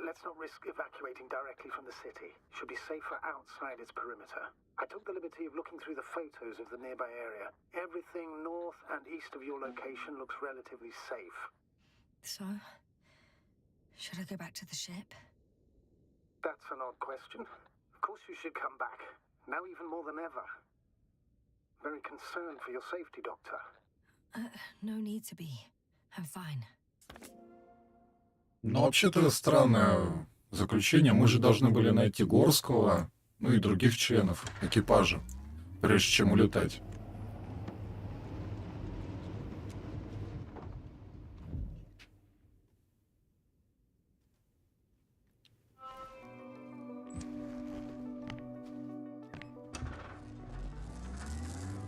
Let's not risk evacuating directly from the city. Should be safer outside its perimeter. I took the liberty of looking through the photos of the nearby area. Everything north and east of your location looks relatively safe. So, should I go back to the ship? That's an odd question. Of course you should come back. Now even more than ever. Very concerned for your safety, Doctor. No need to be. I'm fine. Но вообще-то странное заключение. Мы же должны были найти Горского, ну и других членов экипажа, прежде чем улетать.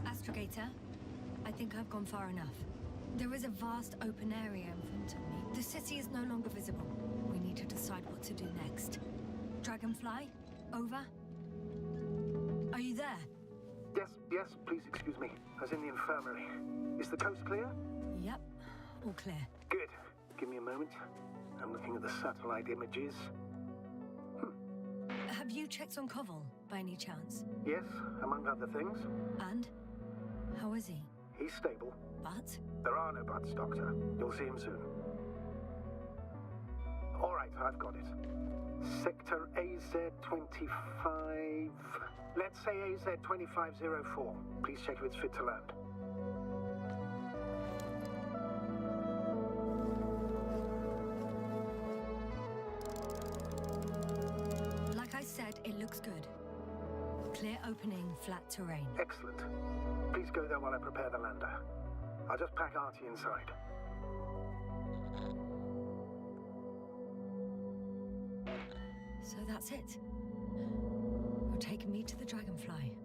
Astrogator, I think I've gone far enough. There is a vast open area in front of me. The city is no longer visible. We need to decide what to do next. Dragonfly, over? Are you there? Yes, please excuse me. I was in the infirmary. Is the coast clear? Yep, all clear. Good. Give me a moment. I'm looking at the satellite images. Have you checked on Koval, by any chance? Yes, among other things. And? How is he? He's stable. But? There are no buts, Doctor. You'll see him soon. All right, I've got it. Sector AZ-25... Let's say AZ-2504. Please check if it's fit to land. Like I said, it looks good. Clear opening, flat terrain. Excellent. Please go there while I prepare the lander. I'll just pack Artie inside. So that's it. You're taking me to the Dragonfly.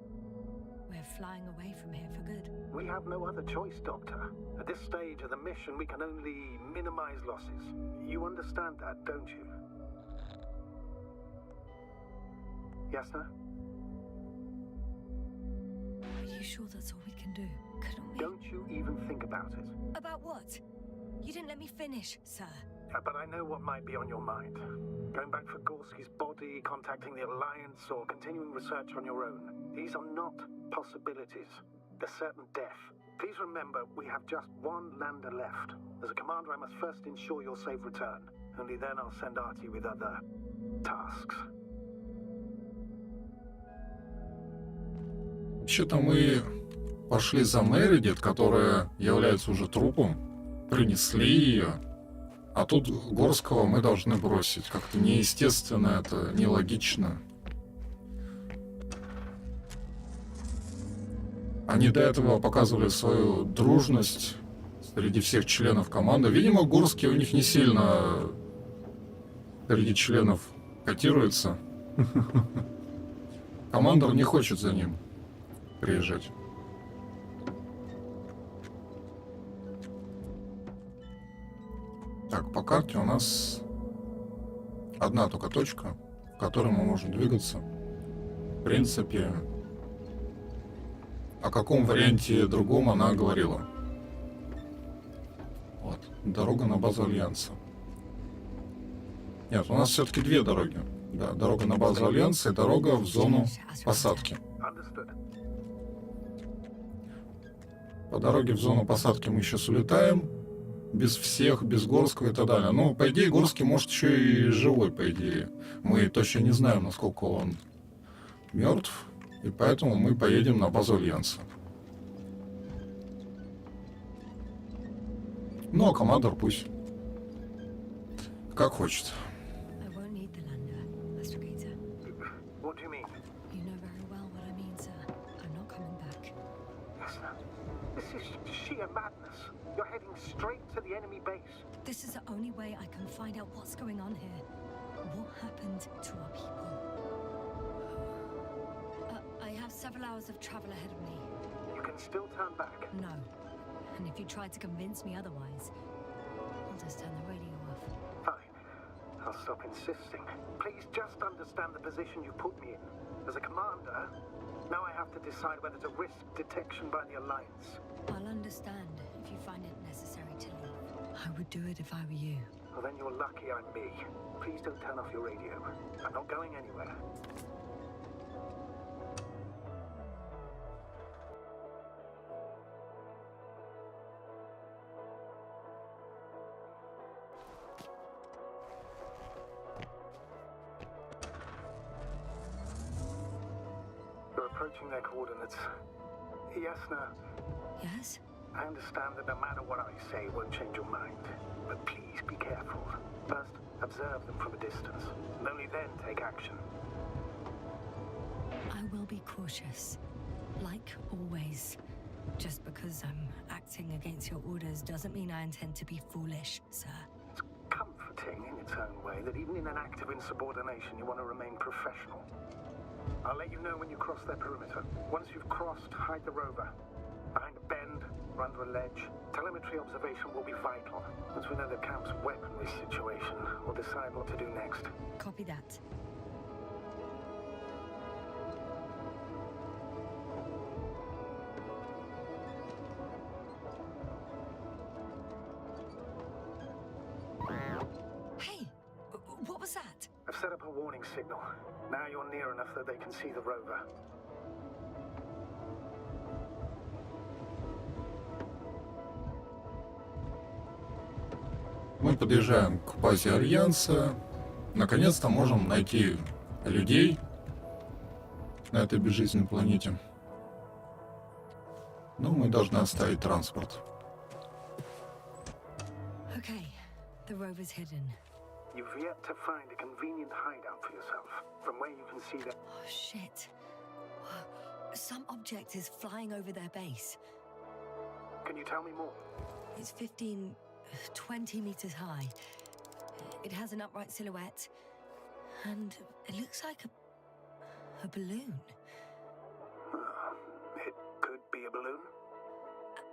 We're flying away from here for good. We have no other choice, Doctor. At this stage of the mission, we can only minimize losses. You understand that, don't you? Yasna? Are you sure that's all we can do? Couldn't we... Don't you even think about it. About what? You didn't let me finish, sir. But I know what might be on your mind. Going back for Gorski's body, contacting the Alliance, or continuing research on your own. These are not possibilities. They're certain death. Please remember, we have just one lander left. As a commander, I must first ensure your safe return. Only then I'll send Artie with other tasks. Вообще-то мы пошли за Мередит, которая является уже трупом, принесли ее, а тут Горского мы должны бросить. Как-то неестественно, это нелогично. Они до этого показывали свою дружность среди всех членов команды. Видимо, Горский у них не сильно среди членов котируется. Командор не хочет за ним приезжать. Так, по карте у нас одна только точка, в которой мы можем двигаться. В принципе, о каком варианте другом она говорила. Вот, дорога на базу Альянса. Нет, у нас все-таки две дороги. Да, дорога на базу Альянса и дорога в зону посадки. По дороге в зону посадки мы сейчас улетаем. Без всех, без Горского и так далее. Ну, по идее, Горский может еще и живой, по идее. Мы точно не знаем, насколько он мертв. И поэтому мы поедем на базу Альянса. Ну, а командор пусть как хочет. You're heading straight to the enemy base. This is the only way I can find out what's going on here. What happened to our people? I have several hours of travel ahead of me. You can still turn back. No. And if you try to convince me otherwise, I'll just turn the radio off. Fine. I'll stop insisting. Please just understand the position you put me in. As a commander, now I have to decide whether to risk detection by the Alliance. I'll understand if you find it necessary to leave. I would do it if I were you. Well, then you're lucky I'm me. Please don't turn off your radio. I'm not going anywhere. You're approaching their coordinates. Yasna. Yes? I understand that no matter what I say won't change your mind. But please be careful. First, observe them from a distance. And only then take action. I will be cautious. Like always. Just because I'm acting against your orders doesn't mean I intend to be foolish, sir. It's comforting in its own way that even in an act of insubordination you want to remain professional. I'll let you know when you cross their perimeter. Once you've crossed, hide the rover. Behind a bend, or under a ledge. Telemetry observation will be vital. Once we know the camp's weaponry situation, we'll decide what to do next. Copy that. Hey! What was that? I've set up a warning signal. Now you're near enough that they can see the rover. Мы подъезжаем к базе Альянса. Наконец-то можем найти людей на этой безжизненной планете. Но мы должны оставить транспорт. Okay, the rover's hidden. You've yet to find a convenient hideout for yourself, from where you can see that. Oh, shit. Some object is flying over their base. Can you tell me more? It's 15, 20 meters high. It has an upright silhouette, and it looks like a balloon. It could be a balloon.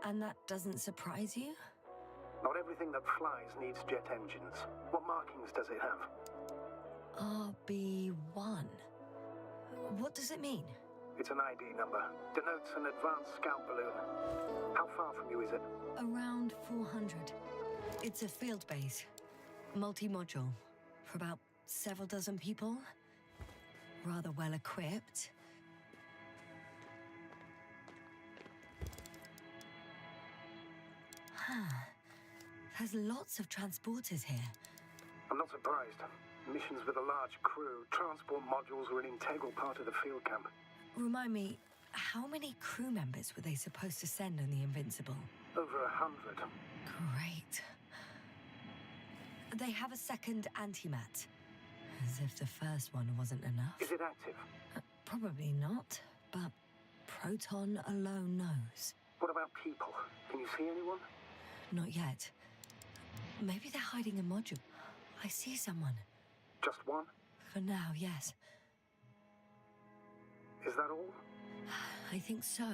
And that doesn't surprise you? Not everything that flies needs jet engines. What markings does it have? RB1. What does it mean? It's an ID number. Denotes an advanced scout balloon. How far from you is it? Around 400. It's a field base. Multi-module. For about several dozen people, rather well equipped. There's lots of transporters here. I'm not surprised. Missions with a large crew, transport modules were an integral part of the field camp. Remind me, how many crew members were they supposed to send on the Invincible? Over 100. Great. They have a second antimat. As if the first one wasn't enough. Is it active? Probably not, but Proton alone knows. What about people? Can you see anyone? Not yet. Maybe they're hiding a module. I see someone. Just one? For now, yes. Is that all? I think so.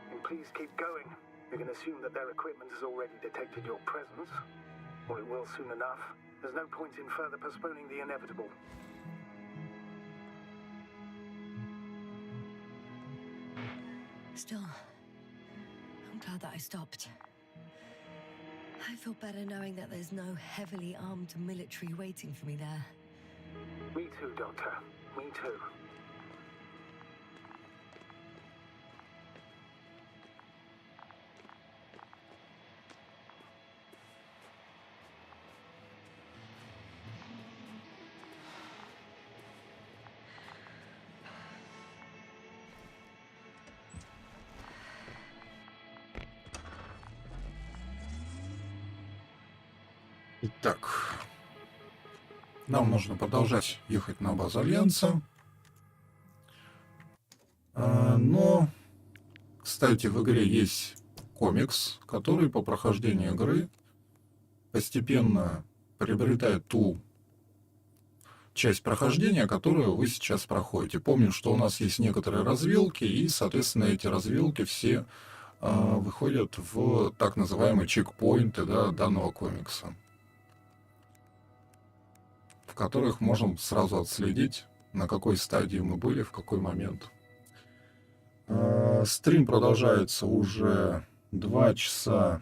Then please keep going. You can assume that their equipment has already detected your presence. Or it will soon enough. There's no point in further postponing the inevitable. Still, I'm glad that I stopped. I feel better knowing that there's no heavily armed military waiting for me there. Me too, Doctor. Me too. Итак, нам нужно продолжать ехать на базу Альянса. Но, кстати, в игре есть комикс, который по прохождению игры постепенно приобретает ту часть прохождения, которую вы сейчас проходите. Помню, что у нас есть некоторые развилки, и, соответственно, эти развилки все выходят в так называемые чекпоинты, да, данного комикса, в которых можем сразу отследить, на какой стадии мы были, в какой момент. Стрим продолжается уже 2 часа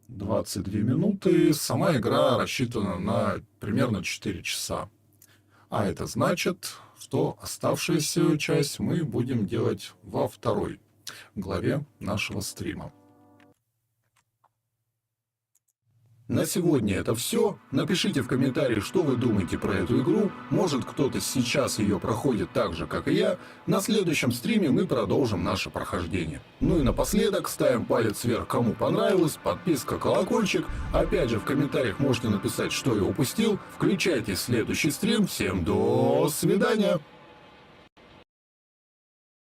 22 минуты. Сама игра рассчитана на примерно 4 часа. А это значит, что оставшуюся часть мы будем делать во второй главе нашего стрима. На сегодня это все. Напишите в комментариях, что вы думаете про эту игру. Может, кто-то сейчас ее проходит так же, как и я. На следующем стриме мы продолжим наше прохождение. Ну и напоследок ставим палец вверх, кому понравилось, подписка, колокольчик. Опять же, в комментариях можете написать, что я упустил. Включайте следующий стрим. Всем до свидания!